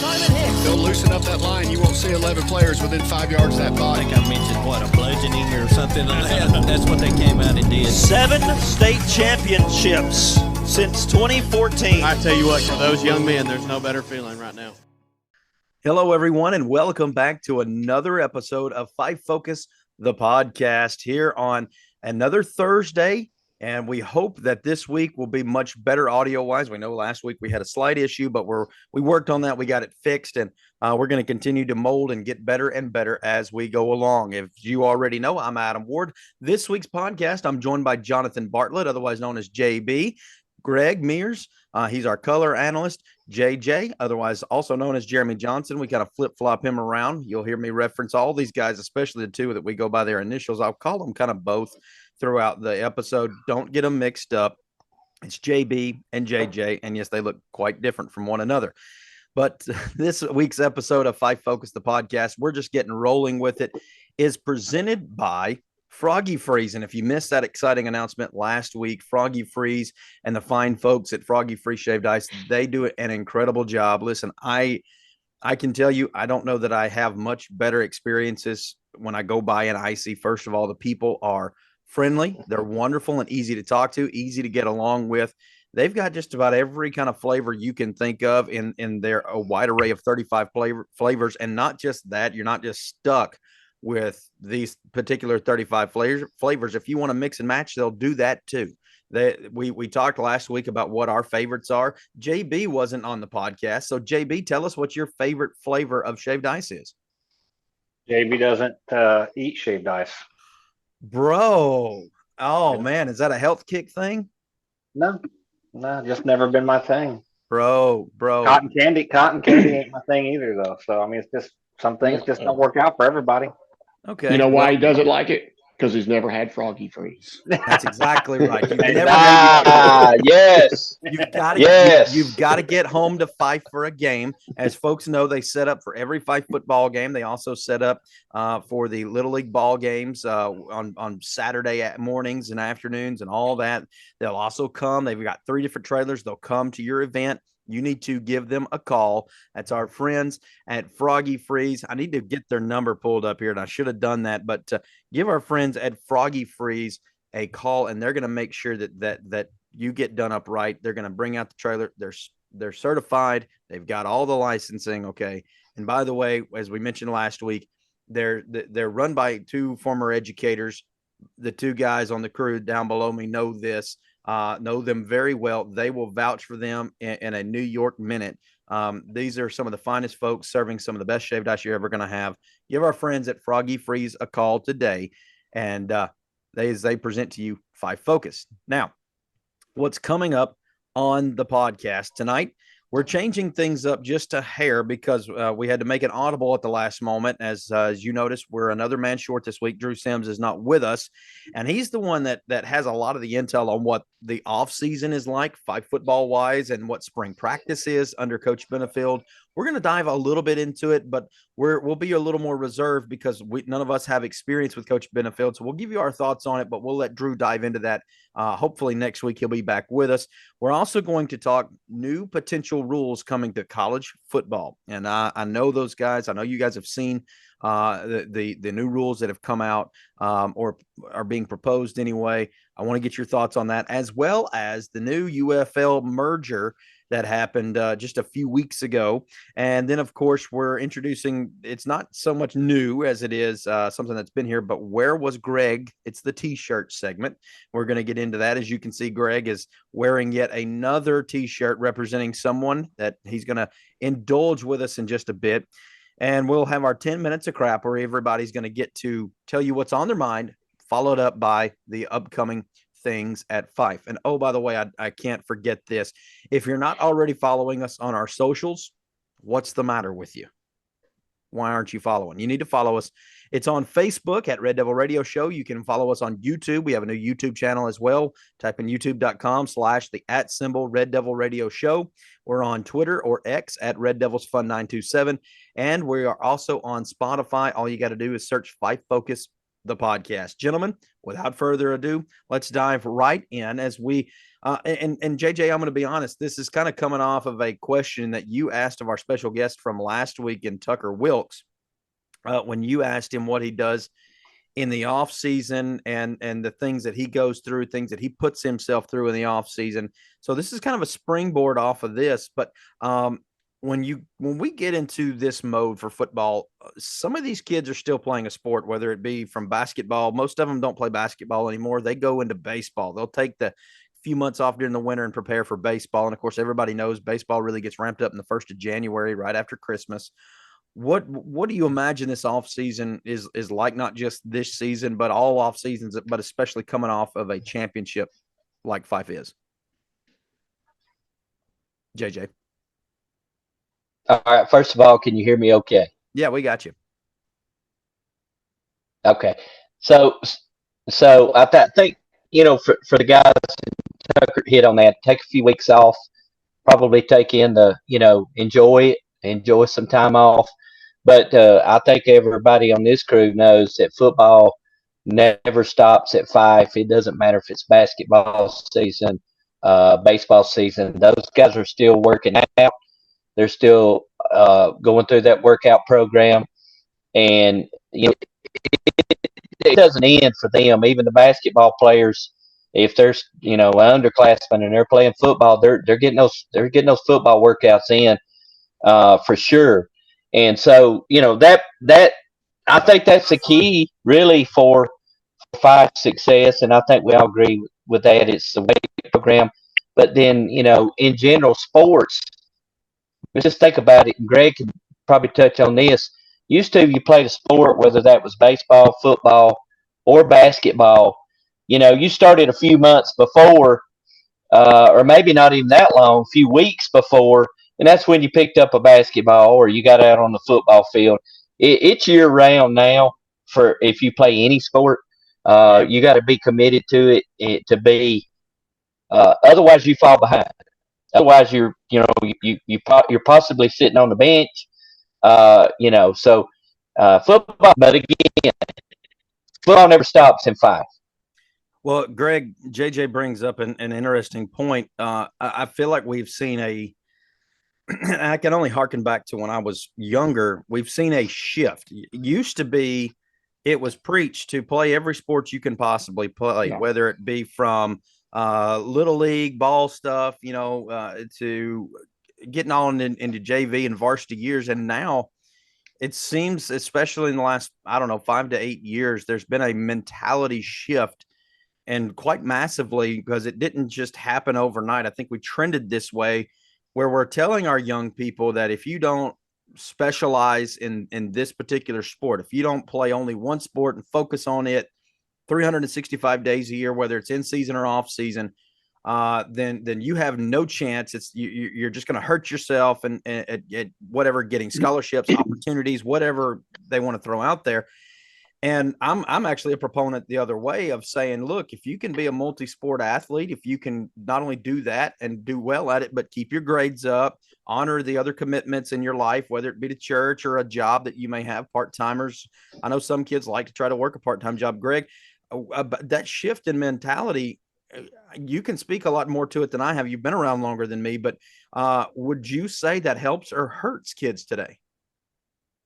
Simon Hicks. They'll loosen up that line. You won't see 11 players within 5 yards of that I body. think I mentioned, what, a bludgeoning or something like that. That's what they came out and did. 7 state championships since 2014. I tell you what, for those young men, there's no better feeling right now. Hello, everyone, and welcome back to another episode of FYFFE, the podcast, here on another Thursday. And we hope that this week will be much better audio-wise. We know last week we had a slight issue, but we worked on that. We got it fixed, and we're going to continue to mold and get better and better as we go along. If you already know, I'm Adam Ward. This week's podcast, I'm joined by Jonathan Bartlett, otherwise known as JB. Greg Mears, he's our color analyst. JJ, otherwise also known as Jeremy Johnson. We kind of flip-flop him around. You'll hear me reference all these guys, especially the two that we go by their initials. I'll call them kind of both throughout the episode. Don't get them mixed up. It's JB and JJ, and yes, they look quite different from one another. But this week's episode of FYFFE, the podcast, we're just getting rolling with it, is presented by Froggy Freeze. And if you missed that exciting announcement last week, Froggy Freeze and the fine folks at Froggy Freeze Shaved Ice, they do an incredible job. Listen, I can tell you, I don't know that I have much better experiences when I go by an icy. First of all, the people are friendly. They're wonderful and easy to talk to, easy to get along with. They've got just about every kind of flavor you can think of in their a wide array of 35 flavors. And not just that, you're not just stuck with these particular 35 flavors. If you want to mix and match, they'll do that too. We talked last week about what our favorites are. JB wasn't on the podcast. So JB, tell us what your favorite flavor of shaved ice is. JB doesn't eat shaved ice. Bro. Oh man, is that a health kick thing? No, just never been my thing. Bro. Cotton candy ain't my thing either though. So I mean, it's just some things just don't work out for everybody. Okay. You know why he doesn't like it? Because he's never had Froggy Freeze. That's exactly right. Yes. You've got to get home to Fife for a game. As folks know, they set up for every Fife football game. They also set up for the Little League ball games on Saturday mornings and afternoons and all that. They'll also come. They've got 3 different trailers. They'll come to your event. You need to give them a call. That's our friends at Froggy Freeze. I need to get their number pulled up here, and I should have done that. But give our friends at Froggy Freeze a call, and they're going to make sure that you get done up right. They're going to bring out the trailer. They're certified. They've got all the licensing. Okay. And by the way, as we mentioned last week, they're run by 2 former educators. The 2 guys on the crew down below me know this. Know them very well. They will vouch for them in a New York minute. These are some of the finest folks serving some of the best shaved ice you're ever going to have. Give our friends at Froggy Freeze a call today, and they present to you FYFFE. Now, what's coming up on the podcast tonight? We're changing things up just a hair because we had to make an audible at the last moment. As you noticed, we're another man short this week. Drew Sims is not with us, and he's the one that has a lot of the intel on what the offseason is like, Fife football-wise, and what spring practice is under Coach Benefield. We're going to dive a little bit into it, but we'll be a little more reserved because none of us have experience with Coach Benefield. So we'll give you our thoughts on it, but we'll let Drew dive into that. Hopefully next week he'll be back with us. We're also going to talk new potential rules coming to college football. And I know those guys. I know you guys have seen the new rules that have come out or are being proposed anyway. I want to get your thoughts on that, as well as the new UFL merger that happened just a few weeks ago. And then, of course, we're introducing, it's not so much new as it is something that's been here, but where was Greg? It's the T-shirt segment. We're going to get into that. As you can see, Greg is wearing yet another T-shirt representing someone that he's going to indulge with us in just a bit. And we'll have our 10 minutes of crap where everybody's going to get to tell you what's on their mind, followed up by the upcoming things at Fife. And oh, by the way, I can't forget this. If you're not already following us on our socials, what's the matter with you? Why aren't you following? You need to follow us. It's on Facebook at Red Devil Radio Show. You can follow us on YouTube. We have a new YouTube channel as well. Type in youtube.com/the @Red Devil Radio Show. We're on Twitter or X at Red Devils Fun 927. And we are also on Spotify. All you got to do is search FYFFE the podcast. Gentlemen, without further ado, let's dive right in as we and JJ, I'm going to be honest, this is kind of coming off of a question that you asked of our special guest from last week in Tucker Wilkes, when you asked him what he does in the off season and the things that he goes through, things that he puts himself through in the off season. So this is kind of a springboard off of this, but when we get into this mode for football, some of these kids are still playing a sport, whether it be from basketball. Most of them don't play basketball anymore. They go into baseball. They'll take the few months off during the winter and prepare for baseball. And of course, everybody knows baseball really gets ramped up in the 1st of January, right after Christmas. What do you imagine this off season is like, not just this season, but all off seasons, but especially coming off of a championship like FYFFE is? JJ. All right. First of all, can you hear me okay? Yeah, we got you. Okay. So I think, for the guys, Tucker hit on that, take a few weeks off, probably take in enjoy some time off. But I think everybody on this crew knows that football never stops at FYFFE. It doesn't matter if it's basketball season, baseball season. Those guys are still working out. They're still going through that workout program, and it doesn't end for them. Even the basketball players, if there's an underclassmen and they're playing football, they're getting those football workouts in for sure. And so that I think that's the key really for FYFFE success, and I think we all agree with that. It's the weight program, but then in general sports. Just think about it, and Greg can probably touch on this. Used to, you played a sport, whether that was baseball, football, or basketball. You started a few months before, or maybe not even that long, a few weeks before, and that's when you picked up a basketball or you got out on the football field. It's year round now for if you play any sport. You got to be committed to it to be. Otherwise, you fall behind. Otherwise, you're possibly sitting on the bench. So football. But again, football never stops in FYFFE. Well, Greg, JJ brings up an interesting point. I feel like we've seen I can only harken back to when I was younger. We've seen a shift. It used to be, it was preached to play every sport you can possibly play, whether it be from little league ball stuff, to getting on into JV and varsity years. And now it seems, especially in the last, 5 to 8 years, there's been a mentality shift, and quite massively, because it didn't just happen overnight. I think we trended this way where we're telling our young people that if you don't specialize in this particular sport, if you don't play only one sport and focus on it 365 days a year, whether it's in season or off season, then you have no chance. You're just going to hurt yourself and at whatever, getting scholarships, opportunities, whatever they want to throw out there. And I'm actually a proponent the other way of saying, look, if you can be a multi-sport athlete, if you can not only do that and do well at it, but keep your grades up, honor the other commitments in your life, whether it be to church or a job that you may have, part-timers. I know some kids like to try to work a part-time job. Greg, that shift in mentality, you can speak a lot more to it than I have. You've been around longer than me, but would you say that helps or hurts kids today?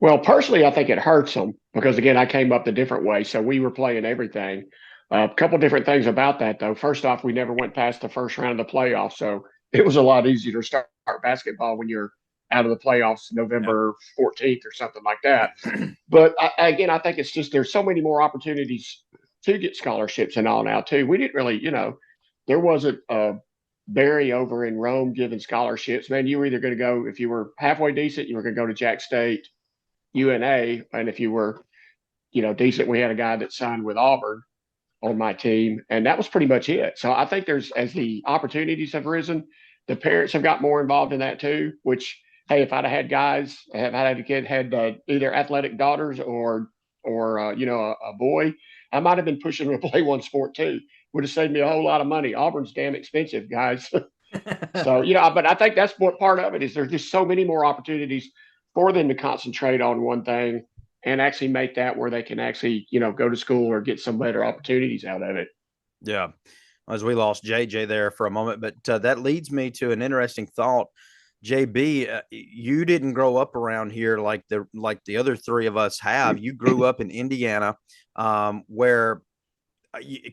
Well, personally, I think it hurts them because, again, I came up the different way. So we were playing everything. A couple different things about that, though. First off, we never went past the first round of the playoffs. So it was a lot easier to start basketball when you're out of the playoffs November 14th or something like that. But again, I think it's just there's so many more opportunities to get scholarships and all now, too. We didn't really, there wasn't a Barry over in Rome giving scholarships. Man, you were either going to go, if you were halfway decent, you were going to go to Jack State, UNA, and if you were, decent, we had a guy that signed with Auburn on my team, and that was pretty much it. So I think as the opportunities have risen, the parents have got more involved in that too, which, hey, if I'd have had guys, if I had a kid had either athletic daughters or a boy, I might have been pushing them to play one sport too. Would have saved me a whole lot of money. Auburn's damn expensive, guys. So, but I think that's what part of it is. There's just so many more opportunities for them to concentrate on one thing and actually make that where they can actually, go to school or get some better opportunities out of it. Yeah. As we lost JJ there for a moment, but that leads me to an interesting thought. JB, you didn't grow up around here like the other three of us have. You grew up in Indiana, where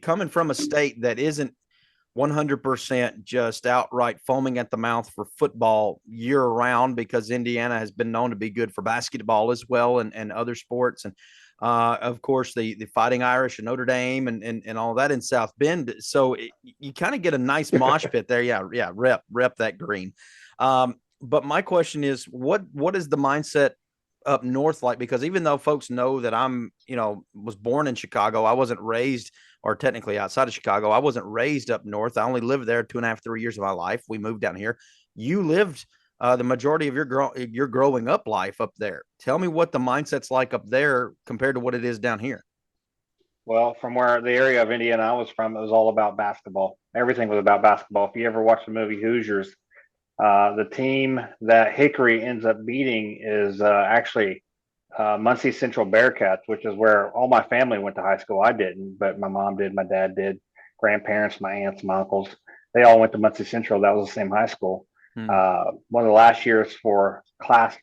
coming from a state that isn't 100% just outright foaming at the mouth for football year round, because Indiana has been known to be good for basketball as well, and other sports. And of course, the Fighting Irish and Notre Dame and all that in South Bend. So you kind of get a nice mosh pit there. Yeah. Rep that green. But my question is, what is the mindset up north like? Because even though folks know that I'm, was born in Chicago, I wasn't raised, or technically outside of Chicago, I wasn't raised up north. I only lived there 2.5, 3 years of my life. We moved down here. You lived the majority of your growing up life up there. Tell me what the mindset's like up there compared to what it is down here. Well, from where the area of Indiana I was from, it was all about basketball. Everything was about basketball. If you ever watch the movie Hoosiers, the team that Hickory ends up beating is actually Muncie Central Bearcats, which is where all my family went to high school. I didn't, but my mom did, my dad did, grandparents, my aunts, my uncles, they all went to Muncie Central. That was the same high school. One of the last years for class,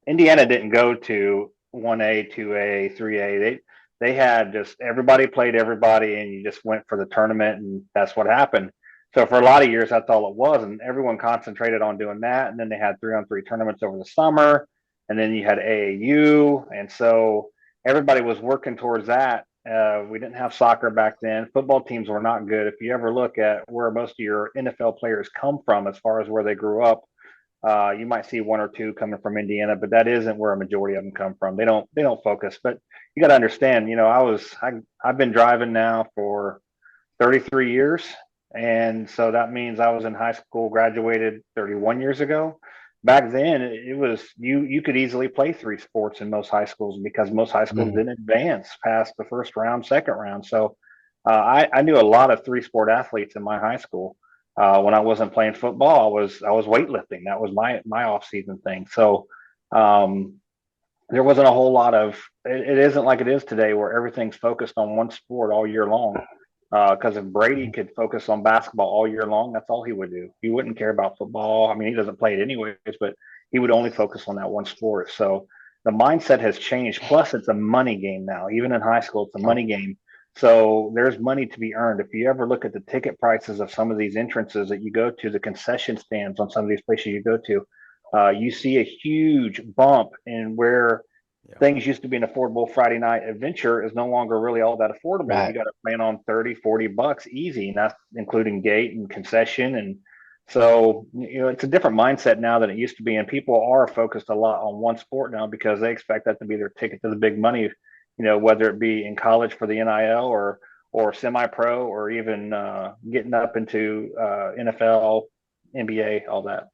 Indiana didn't go to 1A, 2A, 3A. They had just everybody played everybody, and you just went for the tournament, and that's what happened. So for a lot of years, that's all it was, and everyone concentrated on doing that. And then they had 3-on-3 tournaments over the summer, and then you had AAU, and so everybody was working towards that. We didn't have soccer back then. Football teams were not good. If you ever look at where most of your NFL players come from, as far as where they grew up, you might see one or two coming from Indiana, but that isn't where a majority of them come from. They don't focus. But you got to understand, I've been driving now for 33 years. And so that means I was in high school, graduated 31 years ago. Back then, it was you could easily play 3 sports in most high schools, because most high schools didn't advance past the first round, second round. So I knew a lot of 3-sport athletes in my high school. When I wasn't playing football, I was weightlifting. That was my off season thing. So there wasn't a whole lot of it isn't like it is today, where everything's focused on one sport all year long. Because if Brady could focus on basketball all year long, that's all he would do. He wouldn't care about football. I mean, he doesn't play it anyways, but he would only focus on that one sport. So the mindset has changed. Plus, it's a money game now. Even in high school, it's a money game. So there's money to be earned. If you ever look at the ticket prices of some of these entrances that you go to, the concession stands on some of these places you go to, you see a huge bump in where things used to be an affordable Friday night adventure is no longer really all that affordable. Right. You got to plan on $30-$40 easy, and that's including gate and concession. And so, it's a different mindset now than it used to be. And people are focused a lot on one sport now, because they expect that to be their ticket to the big money, whether it be in college for the NIL or semi-pro, or even getting up into NFL, NBA, all that.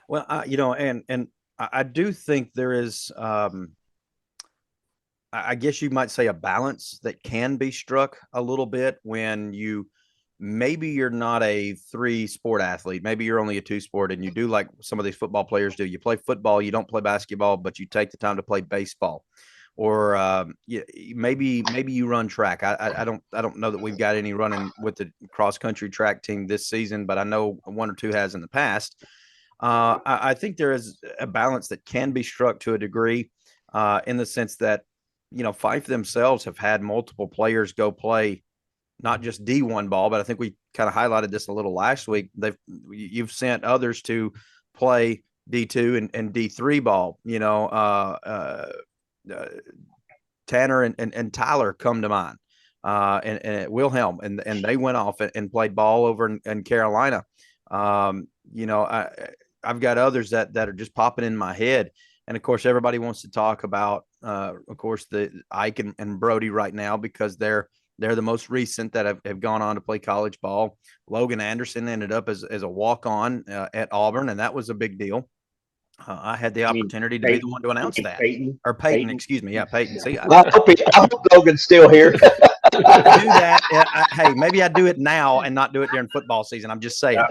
Well, and I do think there is, I guess you might say, a balance that can be struck a little bit when maybe you're not a 3-sport athlete. Maybe you're only a 2-sport, and you do like some of these football players do. You play football, you don't play basketball, but you take the time to play baseball. Or maybe you run track. I don't know that we've got any running with the cross country track team this season, but I know 1 or 2 has in the past. I think there is a balance that can be struck to a degree, in the sense that, FYFFE themselves have had multiple players go play not just D1 ball, but I think we kind of highlighted this a little last week. You've sent others to play D2 and D3 ball. Tanner and Tyler come to mind, and Wilhelm, and they went off and played ball over in Carolina. I've got others that are just popping in my head. And of course, everybody wants to talk about, the Ike and Brody right now, because they're the most recent that have gone on to play college ball. Logan Anderson ended up as a walk-on at Auburn, and that was a big deal. I had the opportunity to be the one to announce that. Peyton, excuse me. Yeah, Peyton. See, I hope Logan's still here. do that. Hey, maybe I do it now and not do it during football season. I'm just saying.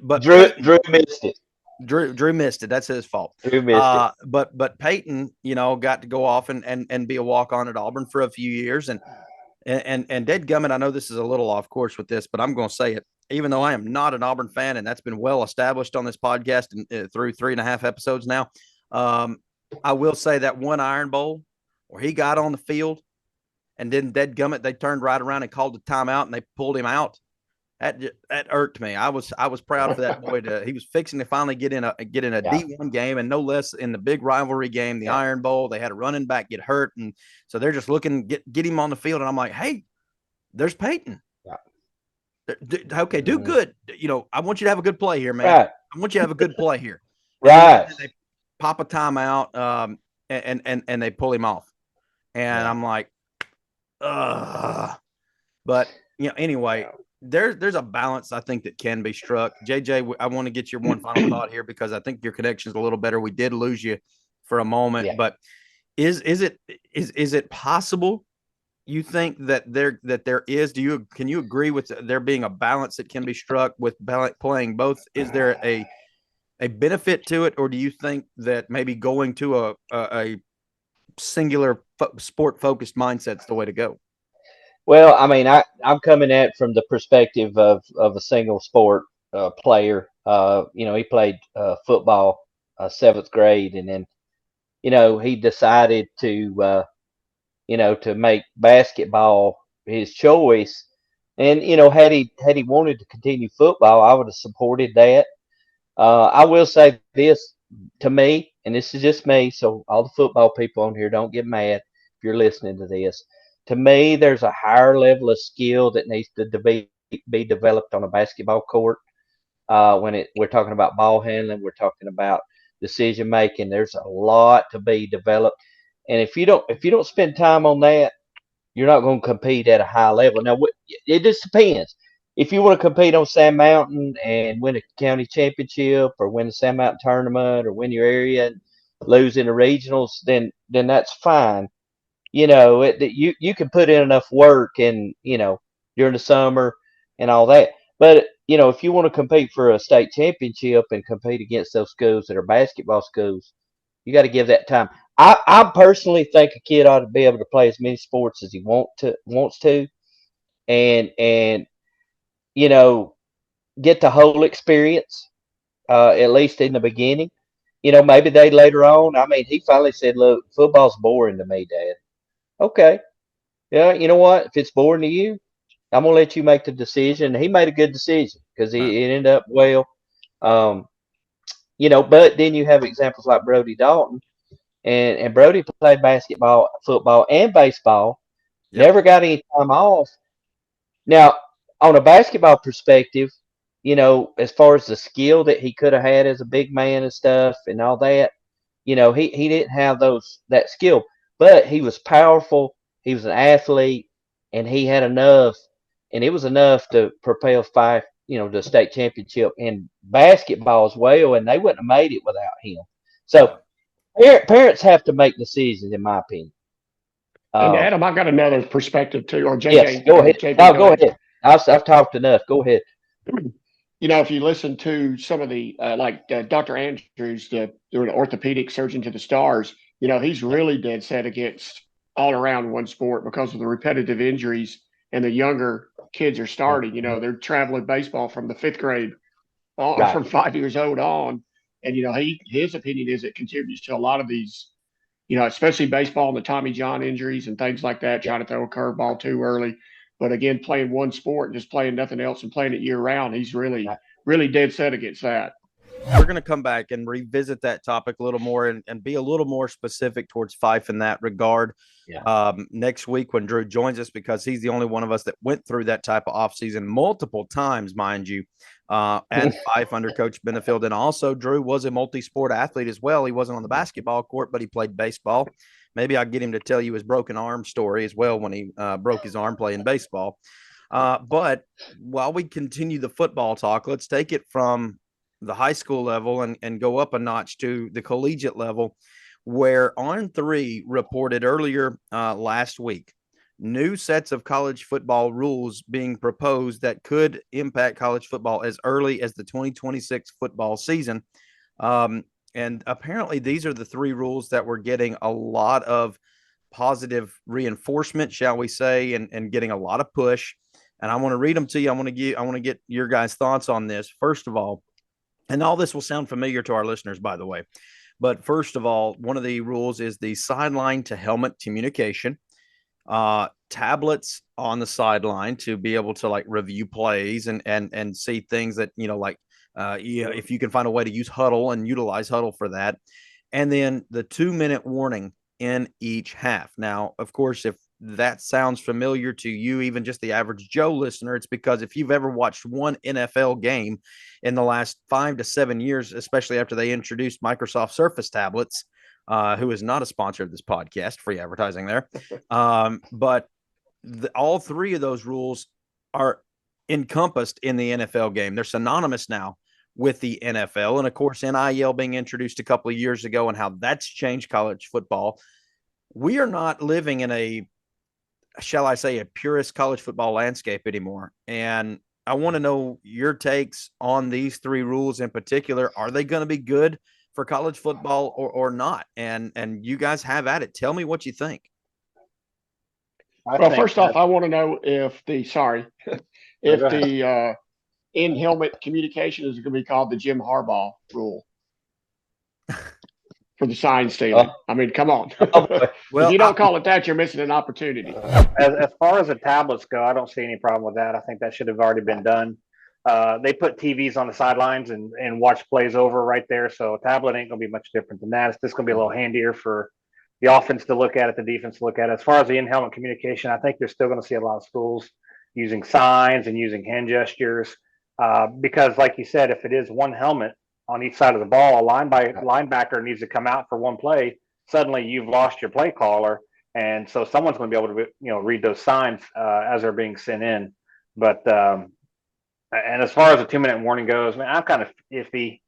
But Drew missed it. Drew missed it. That's his fault. Drew missed it. But Peyton, got to go off and be a walk on at Auburn for a few years. And dadgummit, I know this is a little off course with this, but I'm going to say it. Even though I am not an Auburn fan, and that's been well established on this podcast and through 3.5 episodes now, I will say that one Iron Bowl where he got on the field and then dadgummit, they turned right around and called the timeout and they pulled him out. That irked me. I was proud for that boy. He was fixing to finally get in a D1 game, and no less in the big rivalry game, the Iron Bowl. They had a running back get hurt, and so they're just looking get him on the field. And I'm like, hey, there's Peyton. Okay, do good. I want you to have a good play here, man. Right. I want you to have a good play here. Right. And they pop a timeout, and they pull him off, and I'm like, ugh. But anyway. There's a balance I think that can be struck. JJ, I want to get your one final thought here because I think your connection's a little better. We did lose you for a moment, but is it possible you think that there is? Can you agree with there being a balance that can be struck with playing both? Is there a benefit to it, or do you think that maybe going to a singular sport focused mindset's the way to go? Well, I mean, I'm coming at it from the perspective of a single sport player. He played football 7th grade, and then he decided to to make basketball his choice. And had he wanted to continue football, I would have supported that. I will say this to me, and this is just me, so all the football people on here don't get mad if you're listening to this. To me, there's a higher level of skill that needs to be developed on a basketball court. We're talking about ball handling, we're talking about decision making. There's a lot to be developed, and if you don't spend time on that, you're not going to compete at a high level. Now, it just depends. If you want to compete on Sand Mountain and win a county championship, or win the Sand Mountain tournament, or win your area and lose in the regionals, then that's fine. You can put in enough work and during the summer and all that. But if you want to compete for a state championship and compete against those schools that are basketball schools, you got to give that time. I personally think a kid ought to be able to play as many sports as he wants to, and get the whole experience, at least in the beginning. Maybe they later on. I mean, he finally said, "Look, football's boring to me, Dad." Okay. Yeah, you know what? If it's boring to you, I'm gonna let you make the decision. He made a good decision because it ended up well. But then you have examples like Brody Dalton, and Brody played basketball, football, and baseball. Yep. Never got any time off. Now, on a basketball perspective, as far as the skill that he could have had as a big man and stuff and all that, he didn't have that skill. But he was powerful. He was an athlete, and he had enough, and it was enough to propel FYFFE, to the state championship in basketball as well. And they wouldn't have made it without him. So parents have to make decisions, in my opinion. And Adam, I've got another perspective too. Or JJ, yes, go ahead. Go ahead. I've talked enough. Go ahead. If you listen to some of the Dr. Andrews, the orthopedic surgeon to the stars. He's really dead set against all around one sport because of the repetitive injuries, and the younger kids are starting. They're traveling baseball from the 5th grade, from 5 years old on. And, his opinion is it contributes to a lot of these, especially baseball and the Tommy John injuries and things like that, trying to throw a curveball too early. But again, playing one sport and just playing nothing else and playing it year round, he's really, really dead set against that. We're going to come back and revisit that topic a little more and be a little more specific towards FYFFE in that regard next week when Drew joins us, because he's the only one of us that went through that type of offseason multiple times, mind you, at FYFFE under Coach Benefield. And also, Drew was a multi-sport athlete as well. He wasn't on the basketball court, but he played baseball. Maybe I'll get him to tell you his broken arm story as well when he broke his arm playing baseball. But while we continue the football talk, let's take it from the high school level and go up a notch to the collegiate level, where On3 reported earlier last week new sets of college football rules being proposed that could impact college football as early as the 2026 football season. And apparently these are the three rules that we're getting a lot of positive reinforcement, shall we say, and getting a lot of push. And I want to read them to you. I want to get your guys' thoughts on this. First of all, and all this will sound familiar to our listeners, by the way. But first of all, one of the rules is the sideline to helmet communication. Tablets on the sideline to be able to like review plays and see things that, like if you can find a way to use Huddle and utilize Huddle for that. And then the 2-minute warning in each half. Now, of course, if that sounds familiar to you, even just the average Joe listener, it's because if you've ever watched one NFL game in the last 5 to 7 years, especially after they introduced Microsoft Surface tablets, who is not a sponsor of this podcast, free advertising there. But all three of those rules are encompassed in the NFL game. They're synonymous now with the NFL. And of course, NIL being introduced a couple of years ago and how that's changed college football. We are not living in a, shall I say, a purist college football landscape anymore. And I want to know your takes on these three rules in particular. Are they going to be good for college football or not? And you guys have at it. Tell me what you think. Well, first off, I want to know if the in-helmet communication is going to be called the Jim Harbaugh rule for the sign stealing. I mean, come on. Well, if you don't call it that, you're missing an opportunity. As far as the tablets go, I don't see any problem with that. I think that should have already been done. They put TVs on the sidelines and watch plays over right there. So a tablet ain't going to be much different than that. It's just going to be a little handier for the offense to look at it, the defense to look at it. As far as the in-helmet communication, I think you're still going to see a lot of schools using signs and using hand gestures because, like you said, if it is one helmet on each side of the ball, a linebacker needs to come out for one play. Suddenly, you've lost your play caller, and so someone's going to be able to, read those signs as they're being sent in. But and as far as the 2-minute warning goes, man, I'm kind of iffy.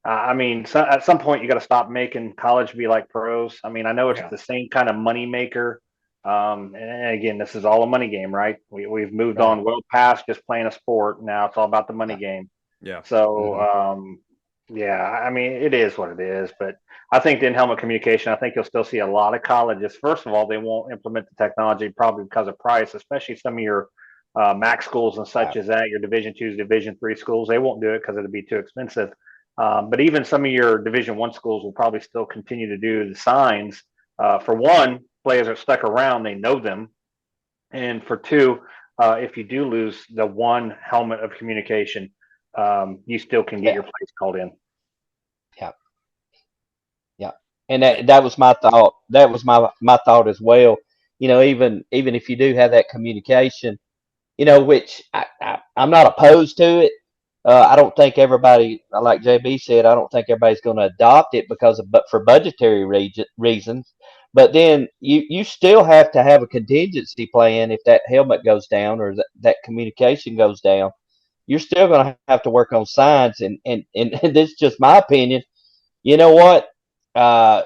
At some point you got to stop making college be like pros. I mean, I know it's the same kind of money maker. And again, this is all a money game, right? We've moved on well past just playing a sport. Now it's all about the money game. Yeah. So, it is what it is. But I think the in-helmet communication, I think you'll still see a lot of colleges. First of all, they won't implement the technology probably because of price, especially some of your MAC schools and such as that, your Division II, Division III schools. They won't do it because it'd be too expensive. But even some of your Division I schools will probably still continue to do the signs. For one, players are stuck around, they know them. And for two, if you do lose the one helmet of communication, you still can get your plays called in. Yeah. And that was my thought. That was my thought as well. Even if you do have that communication, which I'm not opposed to it. I don't think everybody, like JB said, I don't think everybody's going to adopt it but for budgetary reasons. But then you still have to have a contingency plan if that helmet goes down or that communication goes down. You're still going to have to work on signs. And this is just my opinion. You know what? I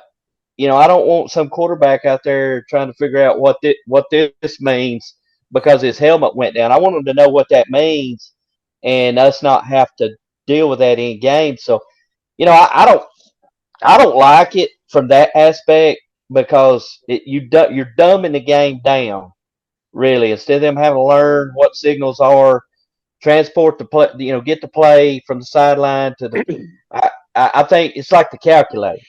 don't want some quarterback out there trying to figure out what this means because his helmet went down. I want him to know what that means and us not have to deal with that in game. So, I don't like it from that aspect because you're dumbing the game down, really. Instead of them having to learn what signals are, transport the play, get the play from the sideline to the. I think it's like the calculator.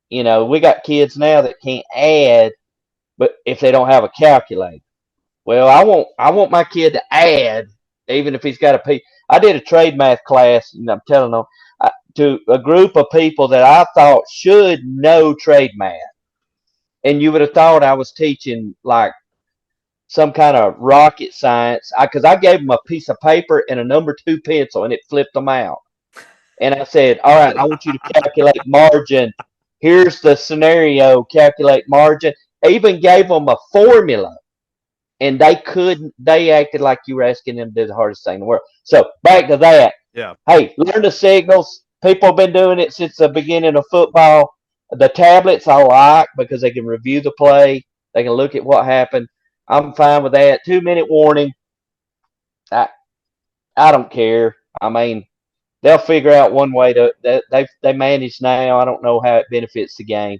We got kids now that can't add, but if they don't have a calculator, well, I want my kid to add, even if he's got a P. I did a trade math class, and I'm telling them to a group of people that I thought should know trade math, and you would have thought I was teaching like some kind of rocket science, because I gave them a piece of paper and a number 2 pencil, and it flipped them out. And I said, all right, I want you to calculate margin. Here's the scenario, calculate margin. I even gave them a formula. And they acted like you were asking them to do the hardest thing in the world. So back to that. Yeah. Hey, learn the signals. People have been doing it since the beginning of football. The tablets I like because they can review the play. They can look at what happened. I'm fine with that. 2-minute warning. I don't care. I mean, they'll figure out one way to they manage now. I don't know how it benefits the game.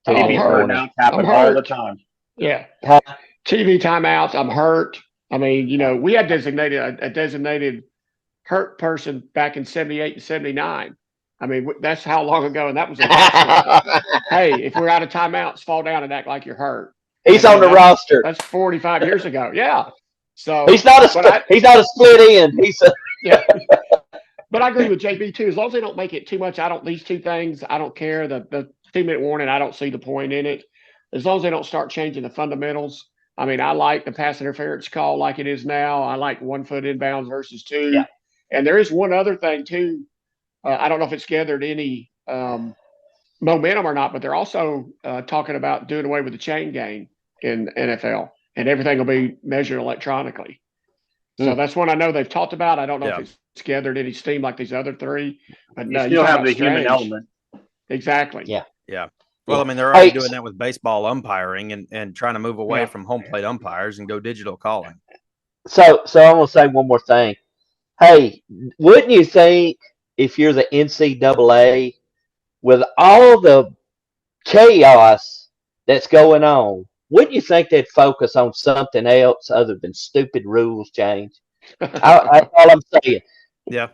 TV hurt. timeouts happen all the time. Yeah. TV timeouts. I'm hurt. I mean, we had a designated hurt person back in 78 and 79. I mean, that's how long ago, and that was hey, if we're out of timeouts, fall down and act like you're hurt. He's on the roster. That's 45 years ago. Yeah. So he's not a split end. He's a yeah. But I agree with JB too. As long as they don't make it too much, these two things, I don't care. The 2-minute warning, I don't see the point in it. As long as they don't start changing the fundamentals. I mean, I like the pass interference call like it is now. I like 1 foot inbounds versus 2. Yeah. And there is one other thing too. I don't know if it's gathered any momentum or not, but they're also talking about doing away with the chain game in NFL, and everything will be measured electronically. So that's one I know they've talked about. I don't know if it's gathered any steam like these other three, but you still have the human element. Exactly. Yeah. Yeah. Well, I mean, they're already doing that with baseball umpiring and trying to move away from home plate umpires and go digital calling. So I'm gonna say one more thing. Hey, wouldn't you think if you're the NCAA, with all the chaos that's going on, wouldn't you think they'd focus on something else other than stupid rules change? That's all I'm saying. Yeah.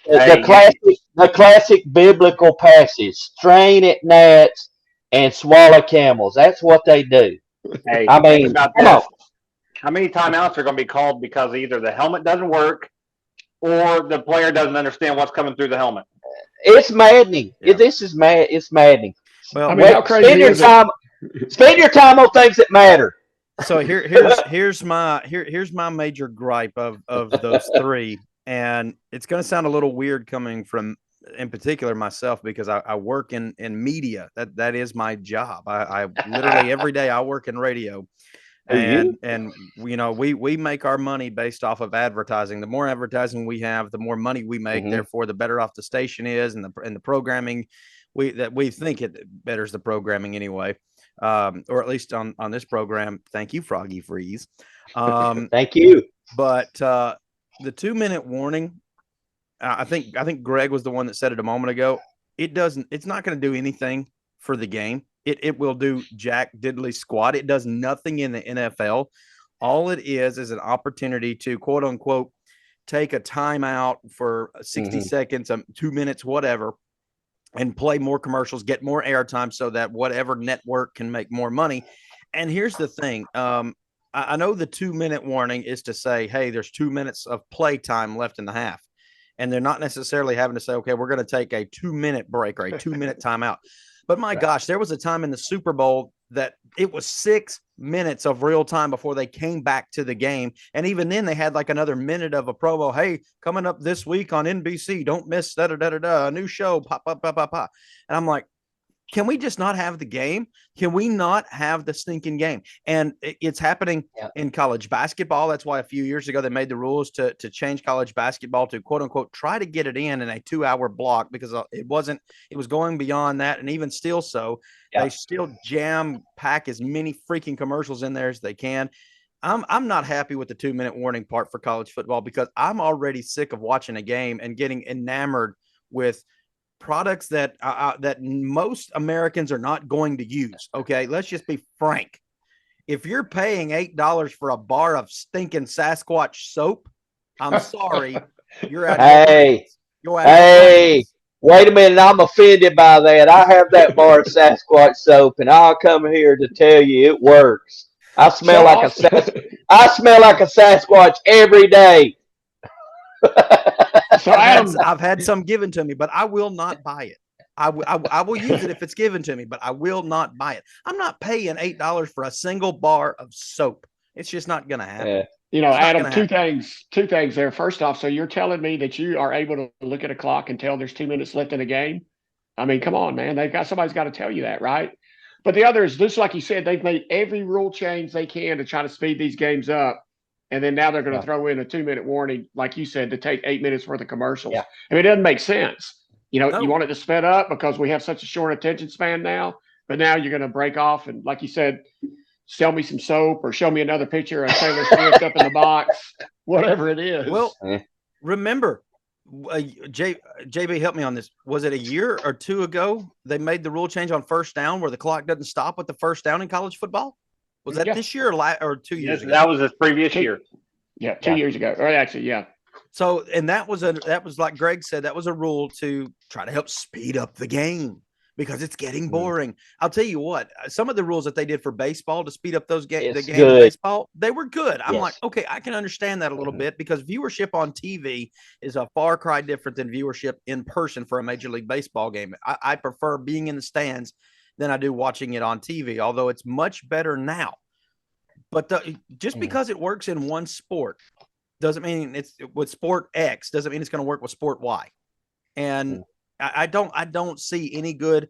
The classic biblical passage: strain at gnats and swallow camels. That's what they do. Hey, I mean, about this. How many timeouts are going to be called because either the helmet doesn't work or the player doesn't understand what's coming through the helmet? It's maddening. Yeah. This is mad. It's maddening. Well, I mean, how crazy spend your time on things that matter. So here's my major gripe of those three, and it's going to sound a little weird coming from, in particular, myself, because I work in media. That is my job. I literally every day I work in radio. And we make our money based off of advertising. The more advertising we have, the more money we make. Therefore, the better off the station is, and the programming we think it betters the programming anyway, or at least on this program. Thank you, Froggy Freeze. Thank you. But the 2-minute warning, I think Greg was the one that said it a moment ago. It's not going to do anything for the game. It will do jack diddly squat. It does nothing in the NFL. All it is an opportunity to, quote unquote, take a timeout for 60 seconds, 2 minutes, whatever, and play more commercials, get more airtime so that whatever network can make more money. And here's the thing. I know the 2-minute warning is to say, hey, there's 2 minutes of play time left in the half. And they're not necessarily having to say, okay, we're going to take a 2-minute break or a 2-minute timeout. But my gosh, there was a time in the Super Bowl that it was 6 minutes of real time before they came back to the game. And even then they had like another minute of a promo. Hey, coming up this week on NBC, don't miss a new show, pop. And I'm like, can we just not have the game? Can we not have the stinking game? And it's happening in college basketball. That's why a few years ago they made the rules to change college basketball to, quote unquote, try to get it in a 2-hour block, because it was going beyond that. And even still so, they still pack as many freaking commercials in there as they can. I'm not happy with the 2-minute warning part for college football, because I'm already sick of watching a game and getting enamored with products that most Americans are not going to use. Okay, let's just be frank. If you're paying $8 for a bar of stinking Sasquatch soap, I'm sorry, you're out. Hey, wait a minute, I'm offended by that. I have that bar of Sasquatch soap, and I'll come here to tell you it works. I smell like a Sasquatch every day. So I've had some given to me, but I will not buy it. I will use it if it's given to me, but I will not buy it. I'm not paying $8 for a single bar of soap. It's just not going to happen. Adam, two things there. First off, so you're telling me that you are able to look at a clock and tell there's 2 minutes left in the game? I mean, come on, man. Somebody's got to tell you that, right? But the other is, just like you said, they've made every rule change they can to try to speed these games up. And then now they're going to throw in a 2-minute warning, like you said, to take 8 minutes worth of commercials. Yeah. I mean, it doesn't make sense. You want it to sped up because we have such a short attention span now. But now you're going to break off and, like you said, sell me some soap or show me another picture of Taylor Swift up in the box, whatever it is. Well, remember, JB, help me on this. Was it a year or two ago they made the rule change on first down where the clock doesn't stop with the first down in college football? Was that this year or 2 years ago? That was his previous year. Yeah, 2 years ago. Or actually, yeah. So, and that was like Greg said, that was a rule to try to help speed up the game because it's getting boring. I'll tell you what, some of the rules that they did for baseball to speed up the game of baseball, they were good. I'm like, okay, I can understand that a little bit because viewership on TV is a far cry different than viewership in person for a Major League Baseball game. I prefer being in the stands than I do watching it on TV, although it's much better now. But just because it works in one sport doesn't mean it's with sport X doesn't mean it's going to work with sport Y. And I don't see any good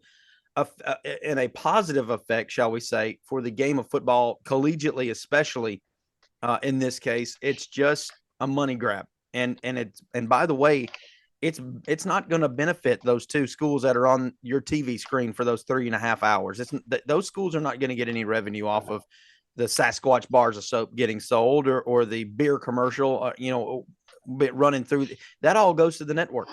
in a positive effect, shall we say, for the game of football collegiately, especially in this case. It's just a money grab. And by the way, it's not going to benefit those two schools that are on your TV screen for those 3.5 hours. Those schools are not going to get any revenue off of the Sasquatch bars of soap getting sold or the beer commercial, running through. That all goes to the network.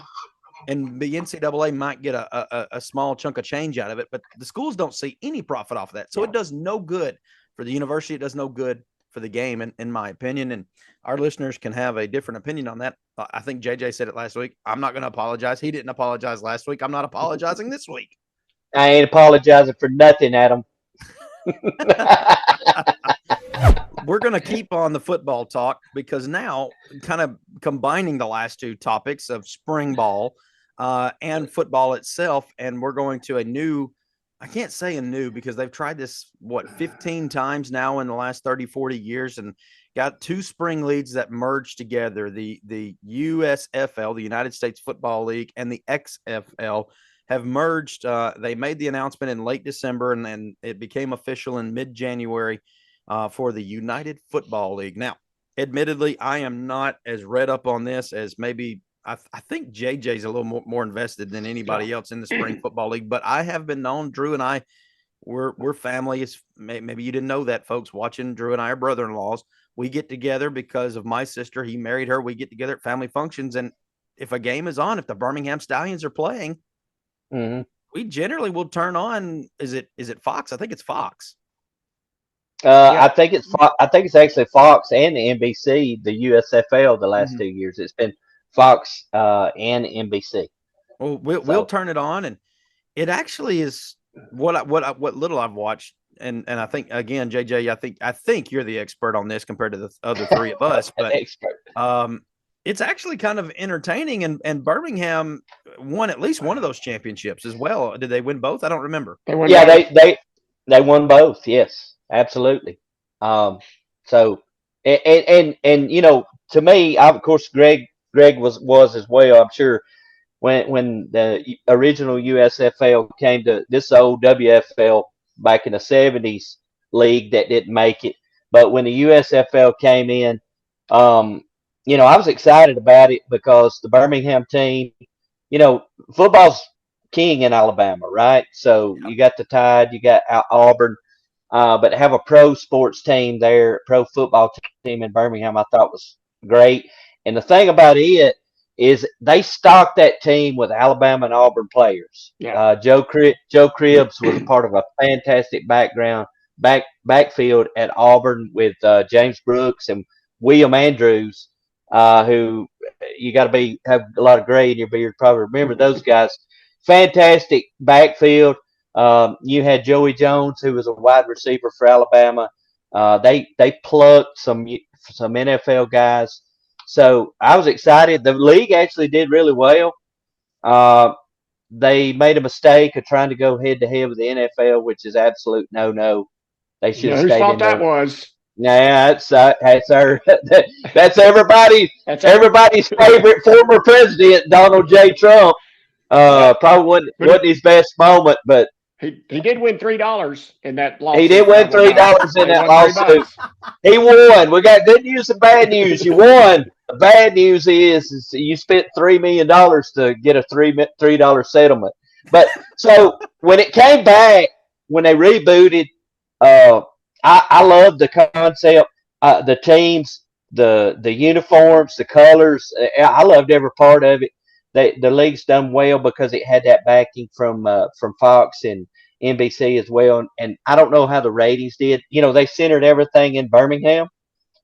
And the NCAA might get a small chunk of change out of it, but the schools don't see any profit off of that. So it does no good for the university. It does no good for the game, in my opinion. And our listeners can have a different opinion on that. I think JJ said it last week. I'm not going to apologize. He didn't apologize last week. I'm not apologizing this week. I ain't apologizing for nothing, Adam. We're going to keep on the football talk because now kind of combining the last two topics of spring ball and football itself. And we're going to I can't say a new because they've tried this, 15 times now in the last 30, 40 years and got two spring leagues that merged together. The USFL, the United States Football League, and the XFL have merged. They made the announcement in late December and then it became official in mid-January for the United Football League. Now, admittedly, I am not as read up on this as maybe I think JJ's a little more invested than anybody else in the spring football league, but I have been known, Drew and I, we're family. Maybe you didn't know that, folks, watching. Drew and I are brother-in-laws. We get together because of my sister. He married her. We get together at family functions. And if a game is on, if the Birmingham Stallions are playing, we generally will turn on. Is it Fox? I think it's Fox. I think it's actually Fox and the NBC, the USFL. The last 2 years, it's been Fox and NBC. Well, we'll turn it on, and it actually is what little I've watched, and I think again, JJ, I think you're the expert on this compared to the other three of us, but it's actually kind of entertaining, and Birmingham won at least one of those championships as well. Did they win both? I don't remember. They won both. Yes. Absolutely. So, and to me, of course, Greg was as well. I'm sure when the original USFL came to this old WFL back in the 70s league that didn't make it, but when the USFL came in, I was excited about it because the Birmingham team, football's king in Alabama, right? So you got the Tide, you got Auburn. But have a pro sports team there, pro football team in Birmingham, I thought was great. And the thing about it is they stocked that team with Alabama and Auburn players. Yeah. Joe Cribbs was a part of a fantastic backfield at Auburn with James Brooks and William Andrews, who you got to have a lot of gray in your beard. Probably remember those guys. Fantastic backfield. You had Joey Jones, who was a wide receiver for Alabama. They plucked some NFL guys. So I was excited. The league actually did really well. They made a mistake of trying to go head-to-head with the NFL, which is absolute no-no. They should have stayed in there. Whose fault that was? Yeah, that's everybody's favorite former president, Donald J. Trump. Probably wasn't his best moment, but he did win $3 in that lawsuit. He did win $3 in that lawsuit. He won. We got good news and bad news. You won. The bad news is you spent $3 million to get a $3 settlement. But so when it came back, when they rebooted, I loved the concept, the teams, the uniforms, the colors. I loved every part of it. the league's done well because it had that backing from Fox and NBC as well. And I don't know how the ratings did. They centered everything in Birmingham,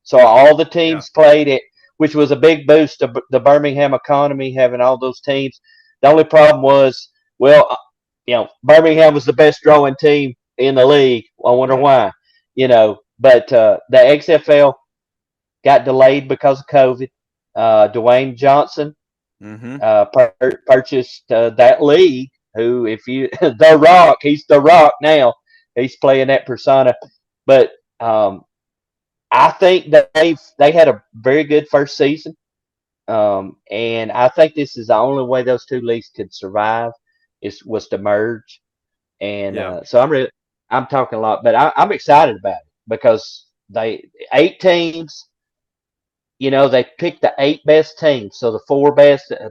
so all the teams played it, which was a big boost to the Birmingham economy, having all those teams. The only problem was, well, Birmingham was the best drawing team in the league. I wonder why, But the XFL got delayed because of COVID. Dwayne Johnson purchased that league. Who, The Rock, he's The Rock now. He's playing that persona, but I think that they had a very good first season, and I think this is the only way those two leagues could survive was to merge. And so I'm talking a lot, but I'm excited about it because 8 teams. They picked the 8 best teams, so the